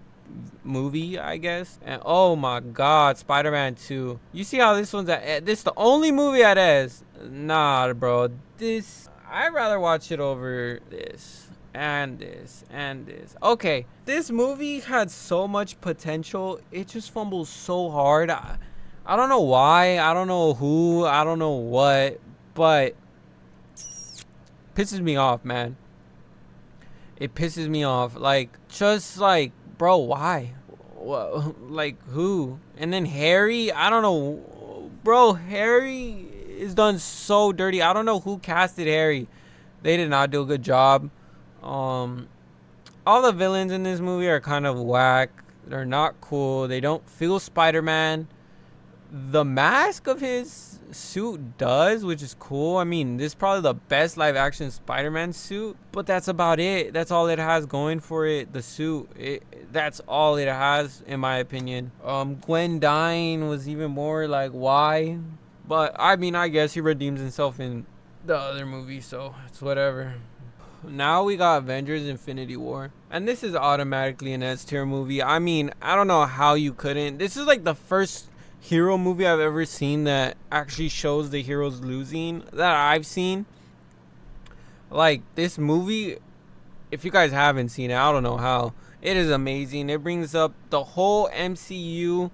movie, I guess. And oh my god, Spider-Man 2. You see how this one's at this the only movie at S? Nah, bro. This I'd rather watch it over this and this and this. Okay, this movie had so much potential. It just fumbles so hard. I don't know why. I don't know who. I don't know what. But pisses me off, man. It pisses me off. Like, just like, bro, why? Like, who? And then Harry, I don't know. Bro, Harry is done so dirty. I don't know who casted Harry. They did not do a good job. All the villains in this movie are kind of whack. They're not cool. They don't feel Spider-Man. The mask of his suit does, which is cool. I mean, this is probably the best live action Spider-Man suit, but that's about it. That's all it has going for it. The suit, that's all it has in my opinion. Gwen dying was even more like, why? But I mean, I guess he redeems himself in the other movie, so it's whatever. Now we got Avengers Infinity War, and this is automatically an S tier movie. I mean, I don't know how you couldn't. This is like the first hero movie I've ever seen that actually shows the heroes losing that I've seen. Like, this movie, if you guys haven't seen it, I don't know how. It is amazing. It brings up the whole MCU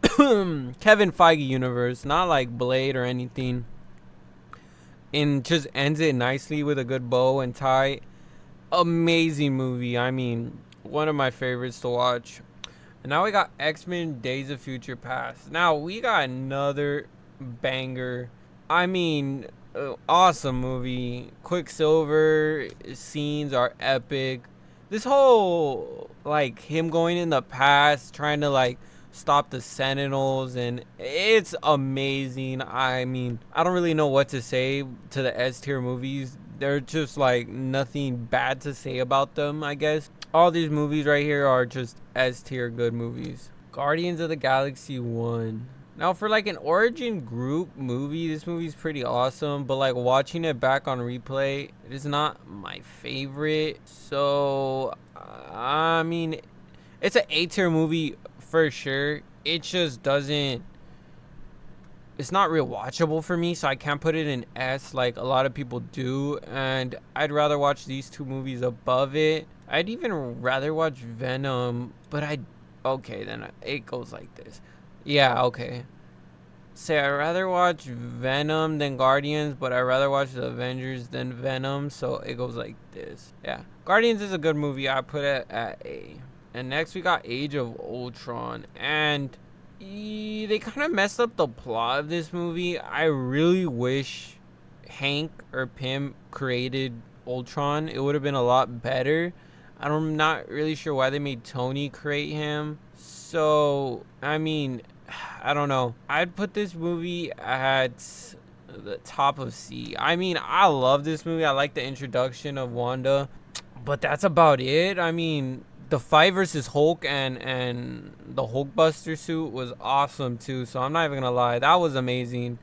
Kevin Feige universe, not like Blade or anything, and just ends it nicely with a good bow and tie. Amazing movie. I mean, one of my favorites to watch. And now we got X-Men Days of Future Past. Now we got another banger. I mean, awesome movie. Quicksilver scenes are epic. This whole, like, him going in the past, trying to, like, stop the Sentinels, and it's amazing. I mean, I don't really know what to say to the S tier movies. They're just, like, nothing bad to say about them, I guess. All these movies right here are just S tier good movies. Guardians of the Galaxy 1. Now, for like an origin group movie, this movie's pretty awesome, but like watching it back on replay, it is not my favorite. So, I mean, it's an A tier movie for sure. It just doesn't, it's not real watchable for me, so I can't put it in S like a lot of people do. And I'd rather watch these two movies above it. I'd even rather watch Venom, but okay, then it goes like this. Yeah, okay. Say I'd rather watch Venom than Guardians, but I'd rather watch the Avengers than Venom, so it goes like this. Yeah. Guardians is a good movie. I put it at A. And next we got Age of Ultron. And they kind of messed up the plot of this movie. I really wish Hank or Pym created Ultron. It would have been a lot better. I'm not really sure why they made Tony create him. So, I mean, I don't know. I'd put this movie at the top of C. I mean, I love this movie. I like the introduction of Wanda, but that's about it. I mean, the fight versus Hulk and the Hulkbuster suit was awesome too. So I'm not even gonna lie, that was amazing.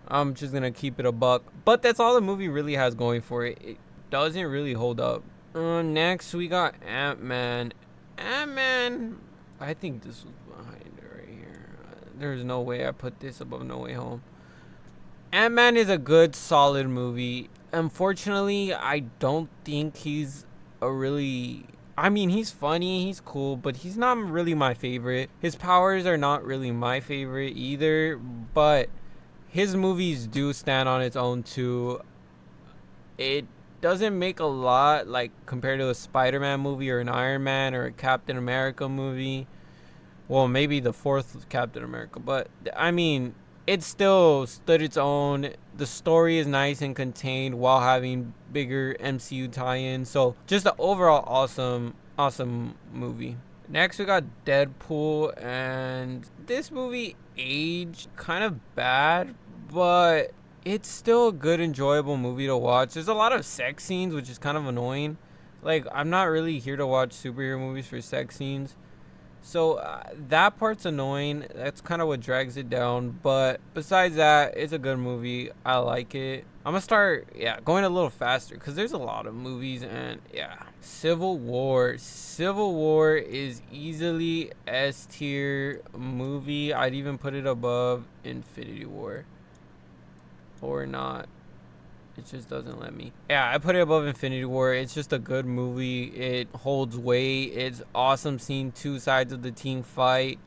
I'm just gonna keep it a buck. But that's all the movie really has going for it. It doesn't really hold up. Next we got Ant-Man. Ant-Man, I think this was behind it right here. There's no way I put this above No Way Home. Ant-Man is a good, solid movie. Unfortunately, I don't think he's a really... I mean, he's funny, he's cool, but he's not really my favorite. His powers are not really my favorite either, but his movies do stand on its own too. It doesn't make a lot, like, compared to a Spider-Man movie or an Iron Man or a Captain America movie. Well, maybe the fourth Captain America, but I mean, it still stood its own. The story is nice and contained while having bigger MCU tie-ins. So just an overall awesome movie. Next we got Deadpool, and this movie aged kind of bad, but it's still a good, enjoyable movie to watch. There's a lot of sex scenes, which is kind of annoying. Like, I'm not really here to watch superhero movies for sex scenes. So that part's annoying. That's kind of what drags it down. But besides that, it's a good movie. I like it. I'm going to start, going a little faster because there's a lot of movies. And, Civil War. Civil War is easily S tier movie. I'd even put it above Infinity War. Or not. It just doesn't let me. Yeah, I put it above Infinity War. It's just a good movie. It holds weight. It's awesome seeing two sides of the team fight.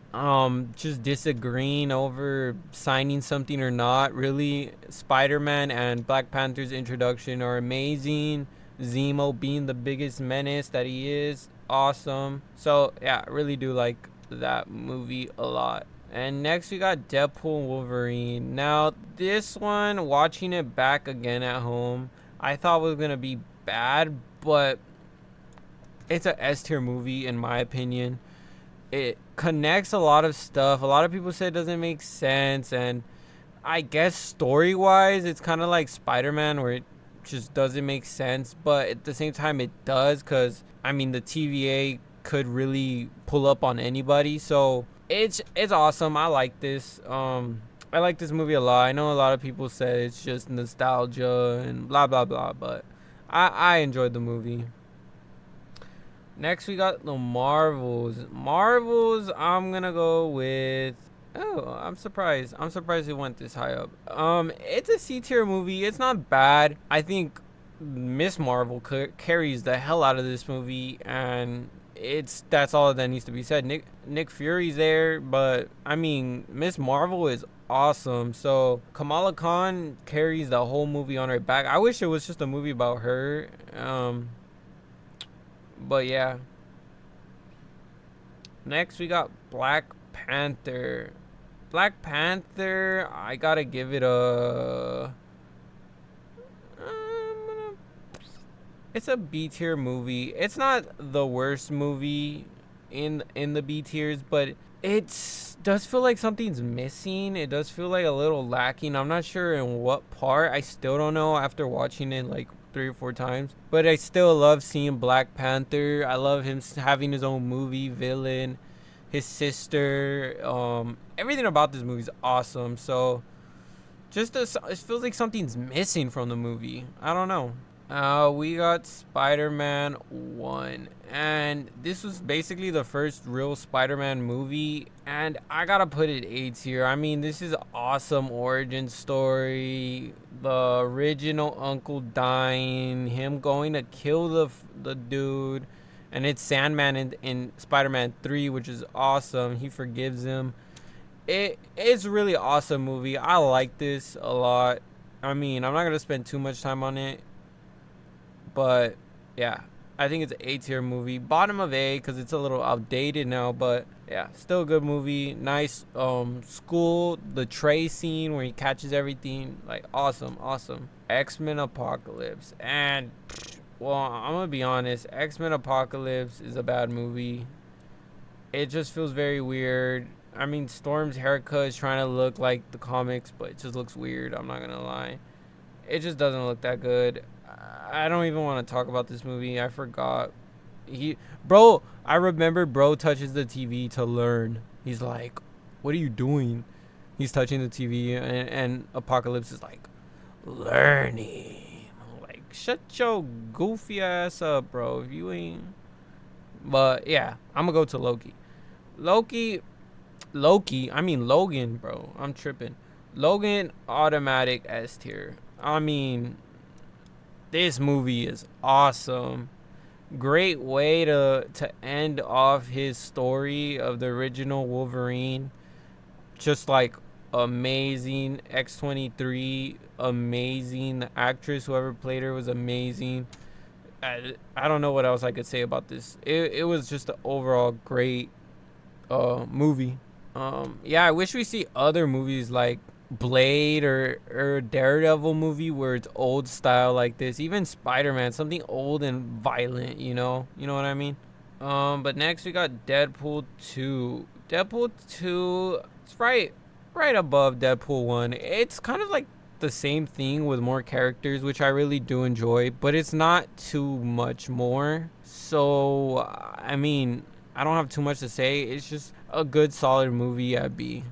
Just disagreeing over signing something or not. Really, Spider-Man and Black Panther's introduction are amazing. Zemo being the biggest menace that he is. Awesome. So, yeah, I really do like that movie a lot. And next we got Deadpool and Wolverine. Now, this one, watching it back again at home, I thought was going to be bad, but it's a S tier movie in my opinion. It connects a lot of stuff. A lot of people say it doesn't make sense, and I guess story-wise, it's kind of like Spider-Man where it just doesn't make sense, but at the same time it does, because, I mean, the TVA could really pull up on anybody, so... It's awesome. I like this. I like this movie a lot. I know a lot of people say it's just nostalgia and blah blah blah, but I enjoyed the movie. Next we got the Marvels. Marvels, I'm gonna go with... Oh, I'm surprised. I'm surprised it went this high up. It's a C tier movie. It's not bad. I think Miss Marvel carries the hell out of this movie, and that's all that needs to be said. Nick Fury's there, but I mean, Miss Marvel is awesome. So Kamala Khan carries the whole movie on her back. I wish it was just a movie about her. But yeah. Next we got Black Panther. Black Panther, I gotta give it a... It's a B tier movie. It's not the worst movie in the B tiers, but it does feel like something's missing. It does feel like a little lacking. I'm not sure in what part. I still don't know after watching it like 3 or 4 times. But I still love seeing Black Panther. I love him having his own movie, villain. his sister. Everything about this movie is awesome. So it feels like something's missing from the movie. I don't know. We got Spider-Man 1, and this was basically the first real Spider-Man movie, and I gotta put it A tier. I mean, this is an awesome origin story. The original uncle dying, him going to kill the dude, and it's Sandman in Spider-Man 3, which is awesome. He forgives him. It's a really awesome movie. I like this a lot. I mean, I'm not gonna spend too much time on it, but yeah, I think it's an A tier movie. Bottom of A because it's a little outdated now, but yeah, still a good movie. Nice school, the Trey scene where he catches everything, like awesome. X-Men Apocalypse, and well, I'm gonna be honest, X-Men Apocalypse is a bad movie. It just feels very weird. I mean, Storm's haircut is trying to look like the comics, but it just looks weird. I'm not gonna lie. It just doesn't look that good. I don't even want to talk about this movie. I forgot. I remember bro touches the TV to learn. He's like, what are you doing? He's touching the TV, and Apocalypse is like, learning. I'm like, shut your goofy ass up, bro. If you ain't. But yeah, I'm gonna go to Loki. I mean Logan, bro. I'm tripping. Logan, automatic S tier. I mean, this movie is awesome. Great way to end off his story of the original Wolverine. Just like amazing. X-23, amazing. The actress, whoever played her, was amazing. I don't know what else I could say about this. It was just an overall great movie. Yeah, I wish we see other movies like Blade or Daredevil movie where it's old style like this. Even Spider-Man, something old and violent, you know what I mean. But next we got Deadpool 2. Deadpool 2, it's right above Deadpool 1. It's kind of like the same thing with more characters, which I really do enjoy, but it's not too much more. So I mean, I don't have too much to say. It's just a good solid movie at B.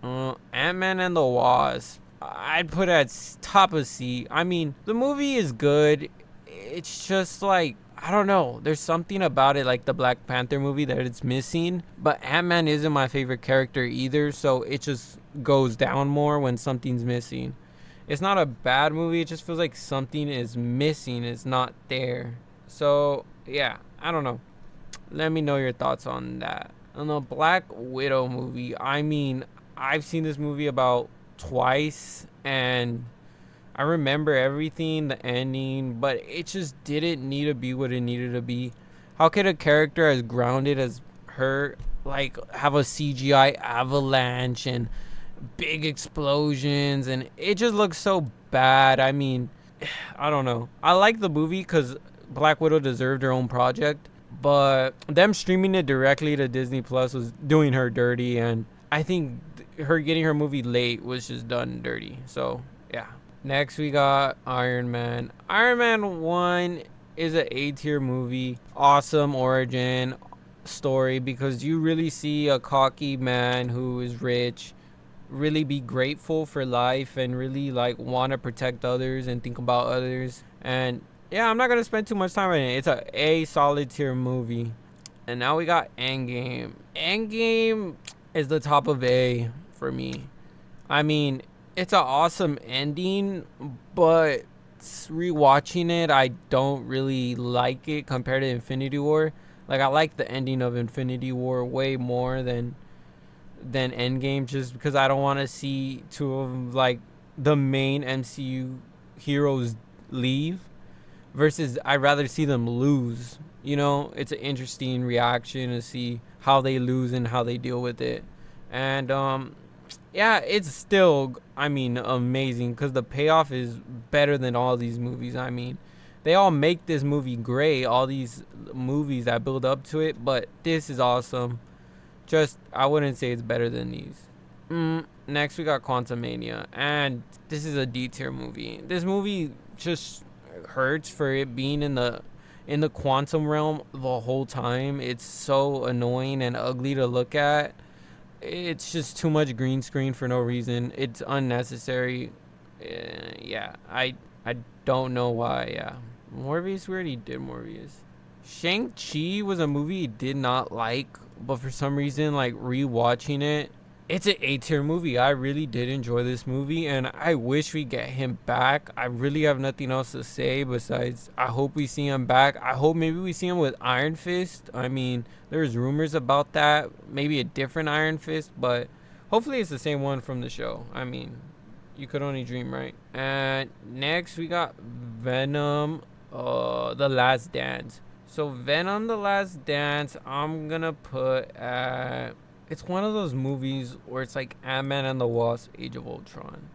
Ant-Man and the Wasp, I'd put it at top of C. I mean, the movie is good. It's just like, I don't know. There's something about it, like the Black Panther movie, that it's missing. But Ant-Man isn't my favorite character either, so it just goes down more when something's missing. It's not a bad movie. It just feels like something is missing. It's not there. So, yeah, I don't know. Let me know your thoughts on that. On the Black Widow movie, I mean, I've seen this movie about twice, and I remember everything, the ending, but it just didn't need to be what it needed to be. How could a character as grounded as her, like, have a CGI avalanche and big explosions, and it just looks so bad? I mean, I don't know. I like the movie because Black Widow deserved her own project, but them streaming it directly to Disney Plus was doing her dirty, and I think her getting her movie late was just done dirty. So yeah. Next we got Iron Man. Iron Man 1 is an A tier movie. Awesome origin story because you really see a cocky man who is rich really be grateful for life and really like want to protect others and think about others. And yeah, I'm not gonna spend too much time on it. It's a solid tier movie. And now we got Endgame. Endgame is the top of A for me. I mean, it's an awesome ending, but rewatching it, I don't really like it compared to Infinity War. Like, I like the ending of Infinity War way more than Endgame, just because I don't want to see two of like the main MCU heroes leave, versus I'd rather see them lose. You know, it's an interesting reaction to see how they lose and how they deal with it. And yeah, it's still, I mean, amazing because the payoff is better than all these movies. I mean, they all make this movie great, all these movies that build up to it, but this is awesome. Just, I wouldn't say it's better than these. Next, we got Quantumania, and this is a D tier movie. This movie just hurts for it being in in the quantum realm the whole time. It's so annoying and ugly to look at. It's just too much green screen for no reason. It's unnecessary. Yeah, I don't know why. Yeah, Morbius, we already did Morbius. Shang-Chi was a movie he did not like, but for some reason, like rewatching it, it's an A-tier movie. I really did enjoy this movie, and I wish we get him back. I really have nothing else to say besides I hope we see him back. I hope maybe we see him with Iron Fist. I mean, there's rumors about that. Maybe a different Iron Fist, but hopefully it's the same one from the show. I mean, you could only dream, right? And next we got Venom, The Last Dance. So Venom, The Last Dance, I'm gonna put at, it's one of those movies where it's like Ant-Man and the Wasp, Age of Ultron.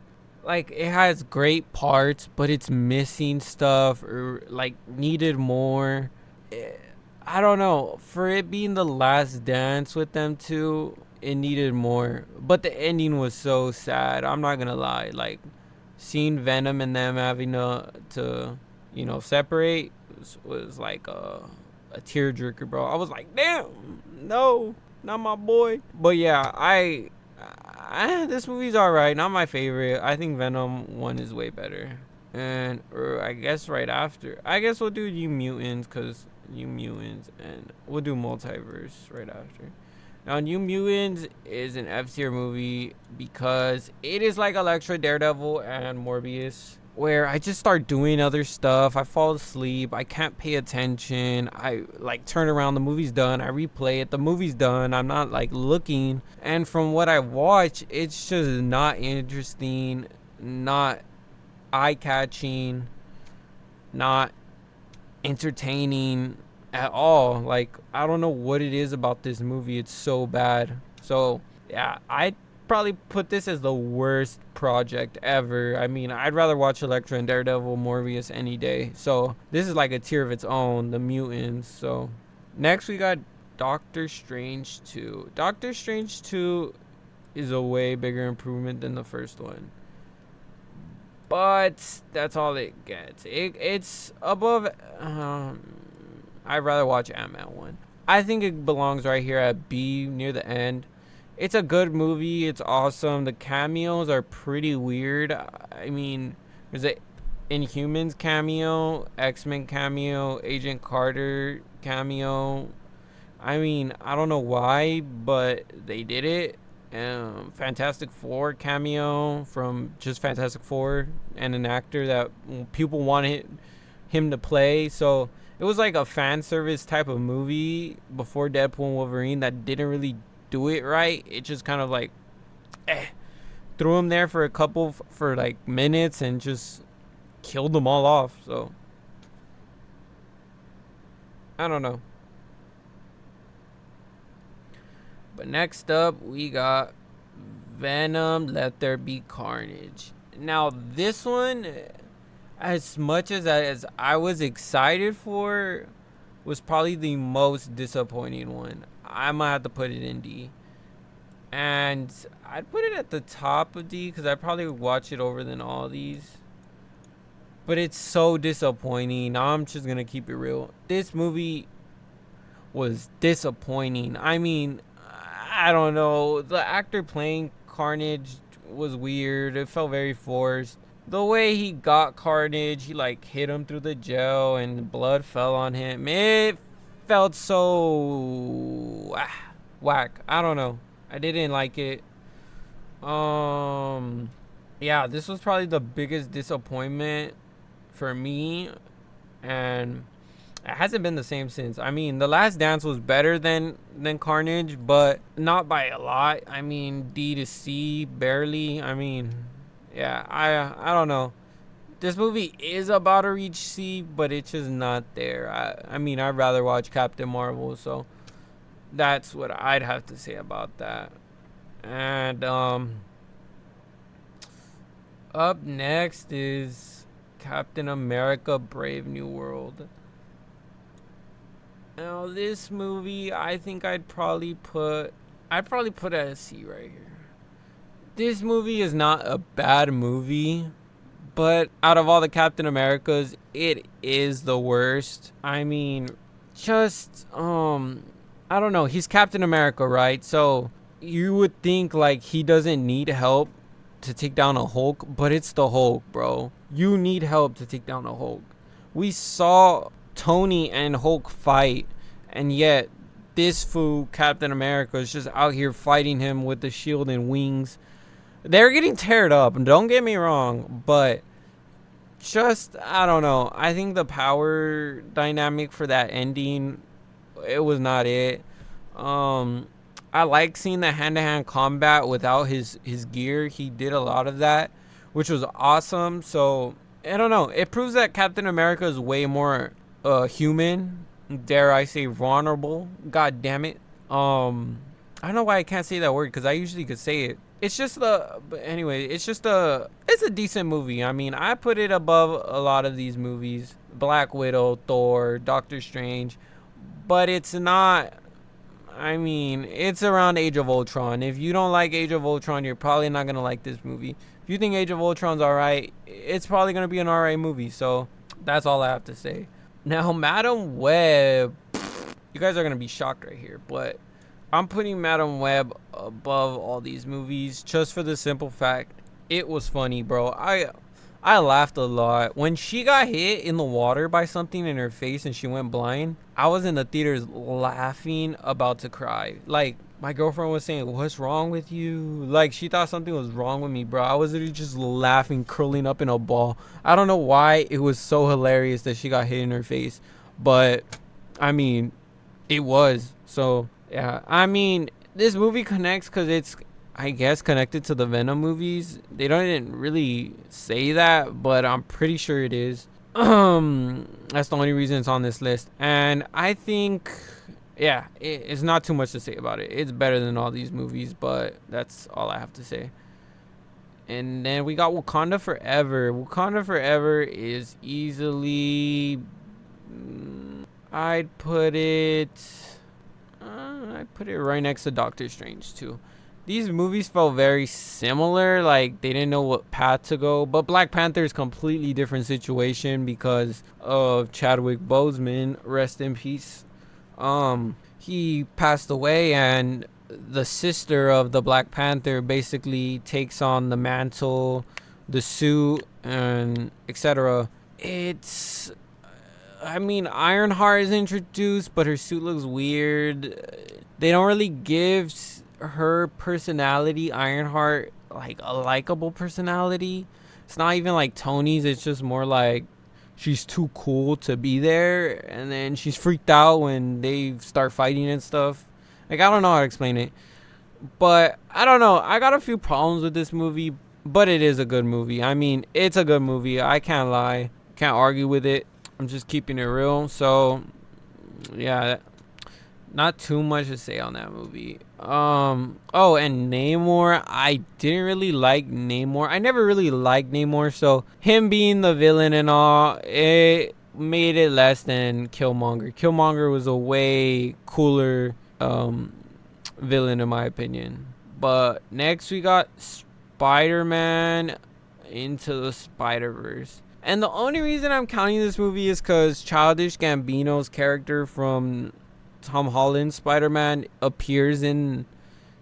Like, it has great parts, but it's missing stuff or like needed more. I don't know. For it being the last dance with them two, it needed more. But the ending was so sad. I'm not gonna lie. Like, seeing Venom and them having to separate was like a tearjerker, bro. I was like, damn, no, not my boy. But yeah, this movie's alright. Not my favorite. I think Venom 1 is way better. And or I guess right after, I guess we'll do New Mutants, because New Mutants, and we'll do Multiverse right after. Now, New Mutants is an F tier movie because it is like Elektra, Daredevil, and Morbius, where I just start doing other stuff. I fall asleep. I can't pay attention. I like turn around. The movie's done. I replay it. The movie's done. I'm not like looking. And from what I watch, it's just not interesting, not eye-catching, not entertaining at all. Like, I don't know what it is about this movie. It's so bad. So yeah, I'd probably put this as the worst project ever. I mean, I'd rather watch Elektra and Daredevil, Morbius any day. So this is like a tier of its own, the Mutants. So next we got Doctor Strange 2. Doctor Strange 2 is a way bigger improvement than the first one, but that's all it gets. It's above. I'd rather watch Ant-Man 1. I think it belongs right here at B, near the end. It's a good movie. It's awesome. The cameos are pretty weird. I mean, there's a Inhumans cameo, X-Men cameo, Agent Carter cameo. I mean, I don't know why, but they did it. Fantastic Four cameo from just Fantastic Four, and an actor that people wanted him to play. So it was like a fan service type of movie before Deadpool and Wolverine that didn't really do it right. It just kind of like threw him there for a couple for like minutes and just killed them all off. So I don't know. But next up, we got Venom, Let There Be Carnage. Now, this one, as much as I was excited for, was probably the most disappointing one. I might have to put it in D. And I'd put it at the top of D because I probably would watch it over than all these. But it's so disappointing. I'm just going to keep it real. This movie was disappointing. I mean, I don't know. The actor playing Carnage was weird. It felt very forced. The way he got Carnage, he like hit him through the gel and blood fell on him. It felt so whack. I don't know. I didn't like it. Yeah, this was probably the biggest disappointment for me, and it hasn't been the same since. I mean, The Last Dance was better than Carnage, but not by a lot. I mean, D to C, barely. I mean, yeah, I don't know. This movie is about to reach C, but it's just not there. I mean, I'd rather watch Captain Marvel, so that's what I'd have to say about that. And up next is Captain America: Brave New World. Now, this movie, I think I'd probably put it at a C right here. This movie is not a bad movie, but out of all the Captain Americas, it is the worst. I mean, just I don't know. He's Captain America, right? So you would think like he doesn't need help to take down a Hulk, but it's the Hulk, bro. You need help to take down a Hulk. We saw Tony and Hulk fight, and yet this fool Captain America is just out here fighting him with the shield and wings. They're getting teared up, don't get me wrong, but just, I don't know. I think the power dynamic for that ending, it was not it. I like seeing the hand-to-hand combat without his gear. He did a lot of that, which was awesome. So I don't know. It proves that Captain America is way more human. Dare I say vulnerable? God damn it. I don't know why I can't say that word because I usually could say it. It's just but anyway, it's a decent movie. I mean, I put it above a lot of these movies: Black Widow, Thor, Doctor Strange, but it's not. I mean, it's around Age of Ultron. If you don't like Age of Ultron, you're probably not gonna like this movie. If you think Age of Ultron's alright, it's probably gonna be an alright movie. So that's all I have to say. Now, Madam Web, you guys are gonna be shocked right here, but I'm putting Madam Web above all these movies just for the simple fact it was funny, bro. I laughed a lot when she got hit in the water by something in her face and she went blind. I was in the theaters laughing, about to cry. Like, my girlfriend was saying, "What's wrong with you?" Like, she thought something was wrong with me, bro. I was literally just laughing, curling up in a ball. I don't know why it was so hilarious that she got hit in her face, but I mean, it was. So yeah, I mean, this movie connects because it's, I guess, connected to the Venom movies. They didn't really say that, but I'm pretty sure it is. That's the only reason it's on this list. And I think, yeah, it's not too much to say about it. It's better than all these movies, but that's all I have to say. And then we got Wakanda Forever. Wakanda Forever is easily, I'd put it right next to Doctor Strange too. These movies felt very similar, like they didn't know what path to go. But Black Panther is completely different situation because of Chadwick Boseman, rest in peace. He passed away, and the sister of the Black Panther basically takes on the mantle, the suit, and etc. I mean, Ironheart is introduced, but her suit looks weird. They don't really give her personality, Ironheart, like a likable personality. It's not even like Tony's. It's just more like she's too cool to be there, and then she's freaked out when they start fighting and stuff. Like, I don't know how to explain it, but I don't know. I got a few problems with this movie, but it is a good movie. I mean, it's a good movie. I can't lie. Can't argue with it. I'm just keeping it real. So yeah, not too much to say on that movie. Oh, and Namor, I didn't really like Namor. I never really liked Namor, so him being the villain and all, it made it less than Killmonger. Killmonger was a way cooler villain in my opinion. But next we got Spider-Man Into the Spider-Verse. And the only reason I'm counting this movie is because Childish Gambino's character from Tom Holland's Spider-Man appears in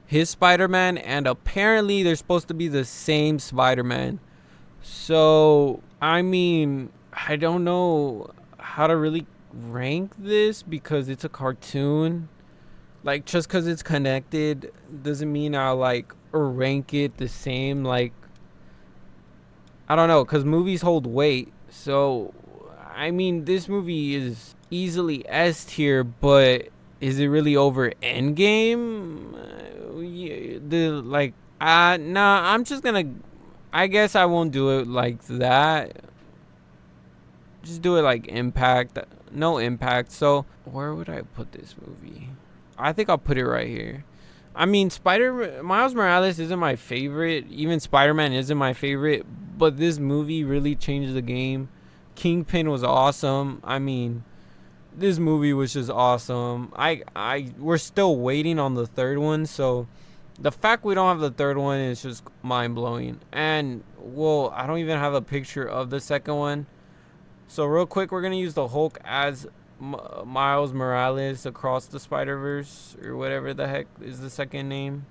his Spider-Man, and apparently they're supposed to be the same Spider-Man. So, I mean, I don't know how to really rank this because it's a cartoon. Like, just because it's connected doesn't mean I'll, like, rank it the same. Like, I don't know, because movies hold weight. So, I mean, this movie is easily S tier, but is it really over Endgame? Nah, I'm just gonna, I guess I won't do it like that. Just do it like Impact. No Impact. So, where would I put this movie? I think I'll put it right here. I mean, Miles Morales isn't my favorite. Even Spider-Man isn't my favorite. But this movie really changed the game. Kingpin was awesome. I mean, this movie was just awesome. We're still waiting on the third one. So, The fact we don't have the third one is just mind-blowing. And, well, I don't even have a picture of the second one. So real quick, we're going to use the Hulk as Miles Morales across the Spider-Verse, or whatever the heck is the second name.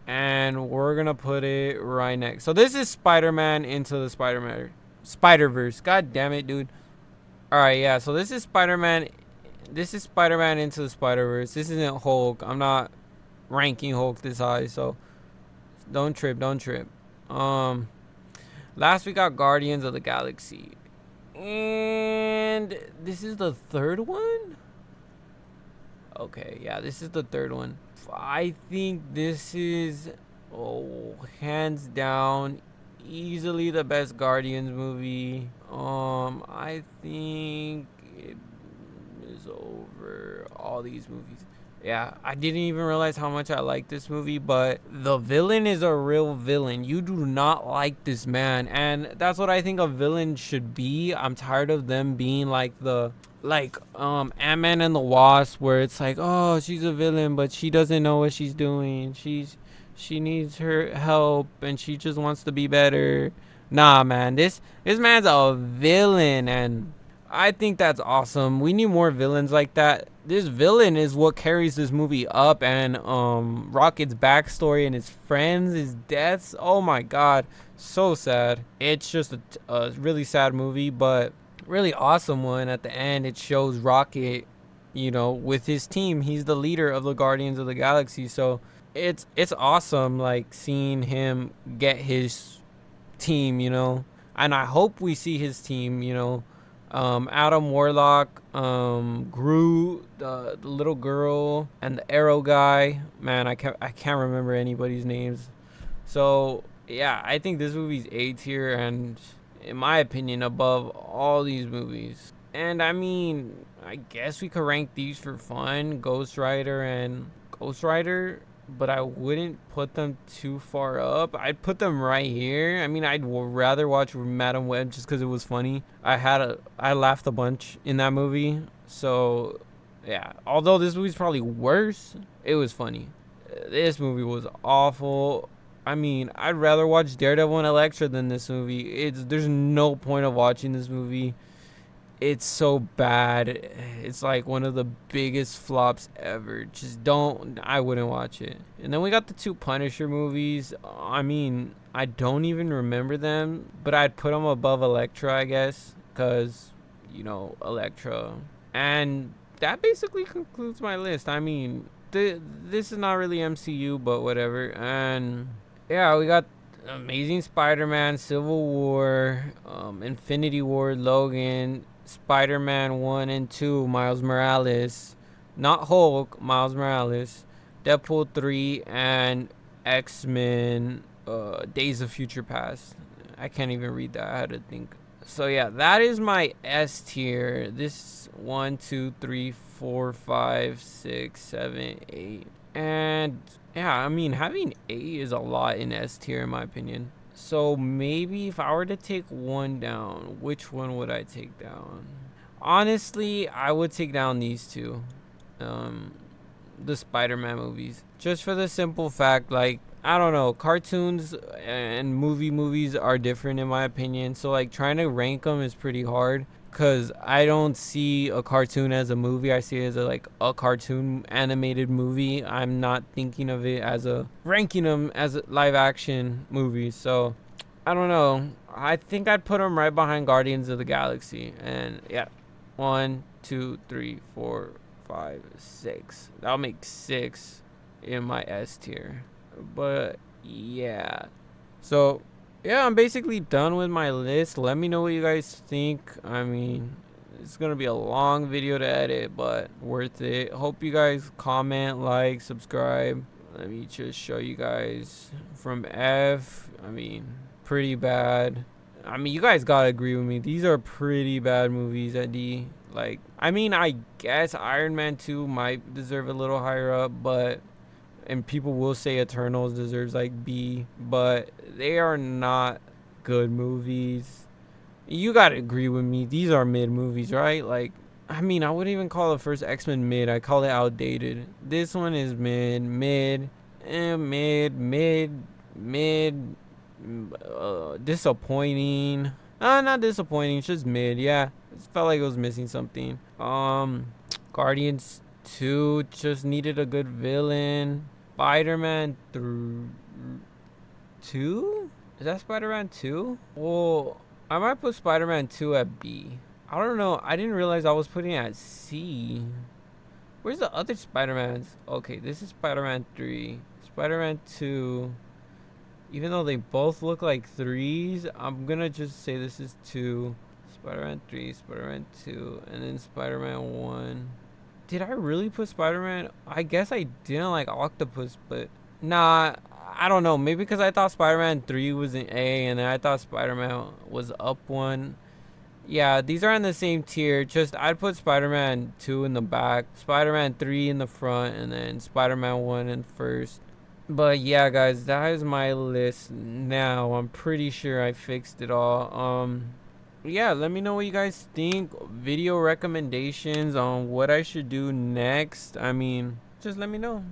And we're going to put it right next. So this is Spider-Man into the Spider-Verse. God damn it, dude. Alright, yeah, so this is Spider-Man. This is Spider-Man into the Spider-Verse. This isn't Hulk. I'm not ranking Hulk this high, so don't trip. Last we got Guardians of the Galaxy. And this is the third one? Okay, yeah, this is the third one. I think this is, hands down, easily the best Guardians movie. I think it is over all these movies. Yeah, I didn't even realize how much I like this movie, but the villain is a real villain. You do not like this man, and that's what I think a villain should be. I'm tired of them being like Ant-Man and the Wasp, where it's like, oh, she's a villain, but she doesn't know what she's doing. She needs her help, and she just wants to be better. Nah, man, this man's a villain, and I think that's awesome. We need more villains like that. This villain is what carries this movie up, and Rocket's backstory and his friends, his deaths. Oh my god, so sad. It's just a really sad movie, but really awesome one at the end. It shows Rocket, with his team. He's the leader of the Guardians of the Galaxy, so it's awesome, like, seeing him get his team, and I hope we see his team, Adam Warlock, Groot, the little girl, and the Arrow guy. Man, I can't remember anybody's names. So yeah, I think this movie's A tier, and in my opinion, above all these movies. And I mean, I guess we could rank these for fun, Ghost Rider, but I wouldn't put them too far up. I'd put them right here. I mean, I'd rather watch Madam Web just because it was funny. I laughed a bunch in that movie. So yeah, although this movie's probably worse, it was funny. This movie was awful. I mean, I'd rather watch Daredevil and Elektra than this movie. There's no point of watching this movie. It's so bad. It's like one of the biggest flops ever. I wouldn't watch it. And then we got the two Punisher movies. I mean, I don't even remember them, but I'd put them above Elektra, I guess, because, Elektra. And that basically concludes my list. I mean, this is not really MCU, but whatever. And yeah, we got Amazing Spider-Man, Civil War, Infinity War, Logan, Spider-Man 1 and 2, Miles Morales, not Hulk, Miles Morales, Deadpool 3, and X-Men, Days of Future Past. I can't even read that. I had to think. So yeah, that is my S tier. This 1, 2, 3, 4, 5, 6, 7, 8. And yeah, I mean, having 8 is a lot in S tier in my opinion. So maybe if I were to take one down, which one would I take down? Honestly, I would take down these two. The Spider-Man movies. Just for the simple fact, like, I don't know, cartoons and movies are different in my opinion. So like trying to rank them is pretty hard, because I don't see a cartoon as a movie. I see it as a cartoon animated movie. I'm not thinking of it as ranking them as a live action movies. So I don't know. I think I'd put them right behind Guardians of the Galaxy. And yeah, 1, 2, 3, 4, 5, 6. That'll make 6 in my S tier. But yeah, so yeah, I'm basically done with my list. Let me know what you guys think. I mean, it's gonna be a long video to edit, but worth it. Hope you guys comment, like, subscribe. Let me just show you guys from F. I mean, pretty bad. I mean, you guys gotta agree with me, these are pretty bad movies at D. Like, I mean, I guess Iron Man 2 might deserve a little higher up, and people will say Eternals deserves like B, but they are not good movies. You gotta agree with me, these are mid movies, right? Like, I mean, I wouldn't even call the first X-Men mid. I call it outdated. This one is mid. Mid, disappointing. Not disappointing, it's just mid. Yeah, it felt like it was missing something. Guardians 2 just needed a good villain. Spider-Man 2? Is that Spider-Man 2? Well, I might put Spider-Man 2 at B. I don't know. I didn't realize I was putting it at C. Where's the other Spider-Mans? Okay, this is Spider-Man 3. Spider-Man 2. Even though they both look like 3s, I'm gonna just say this is 2. Spider-Man 3, Spider-Man 2, and then Spider-Man 1. Did I really put Spider-Man? I guess I didn't like Octopus, but nah, I don't know. Maybe because I thought Spider-Man 3 was an A, and then I thought Spider-Man was up one. Yeah, these are on the same tier. Just I'd put Spider-Man 2 in the back, Spider-Man 3 in the front, and then Spider-Man 1 in first. But yeah, guys, that is my list now. I'm pretty sure I fixed it all. Yeah, let me know what you guys think. Video recommendations on what I should do next. I mean, just let me know.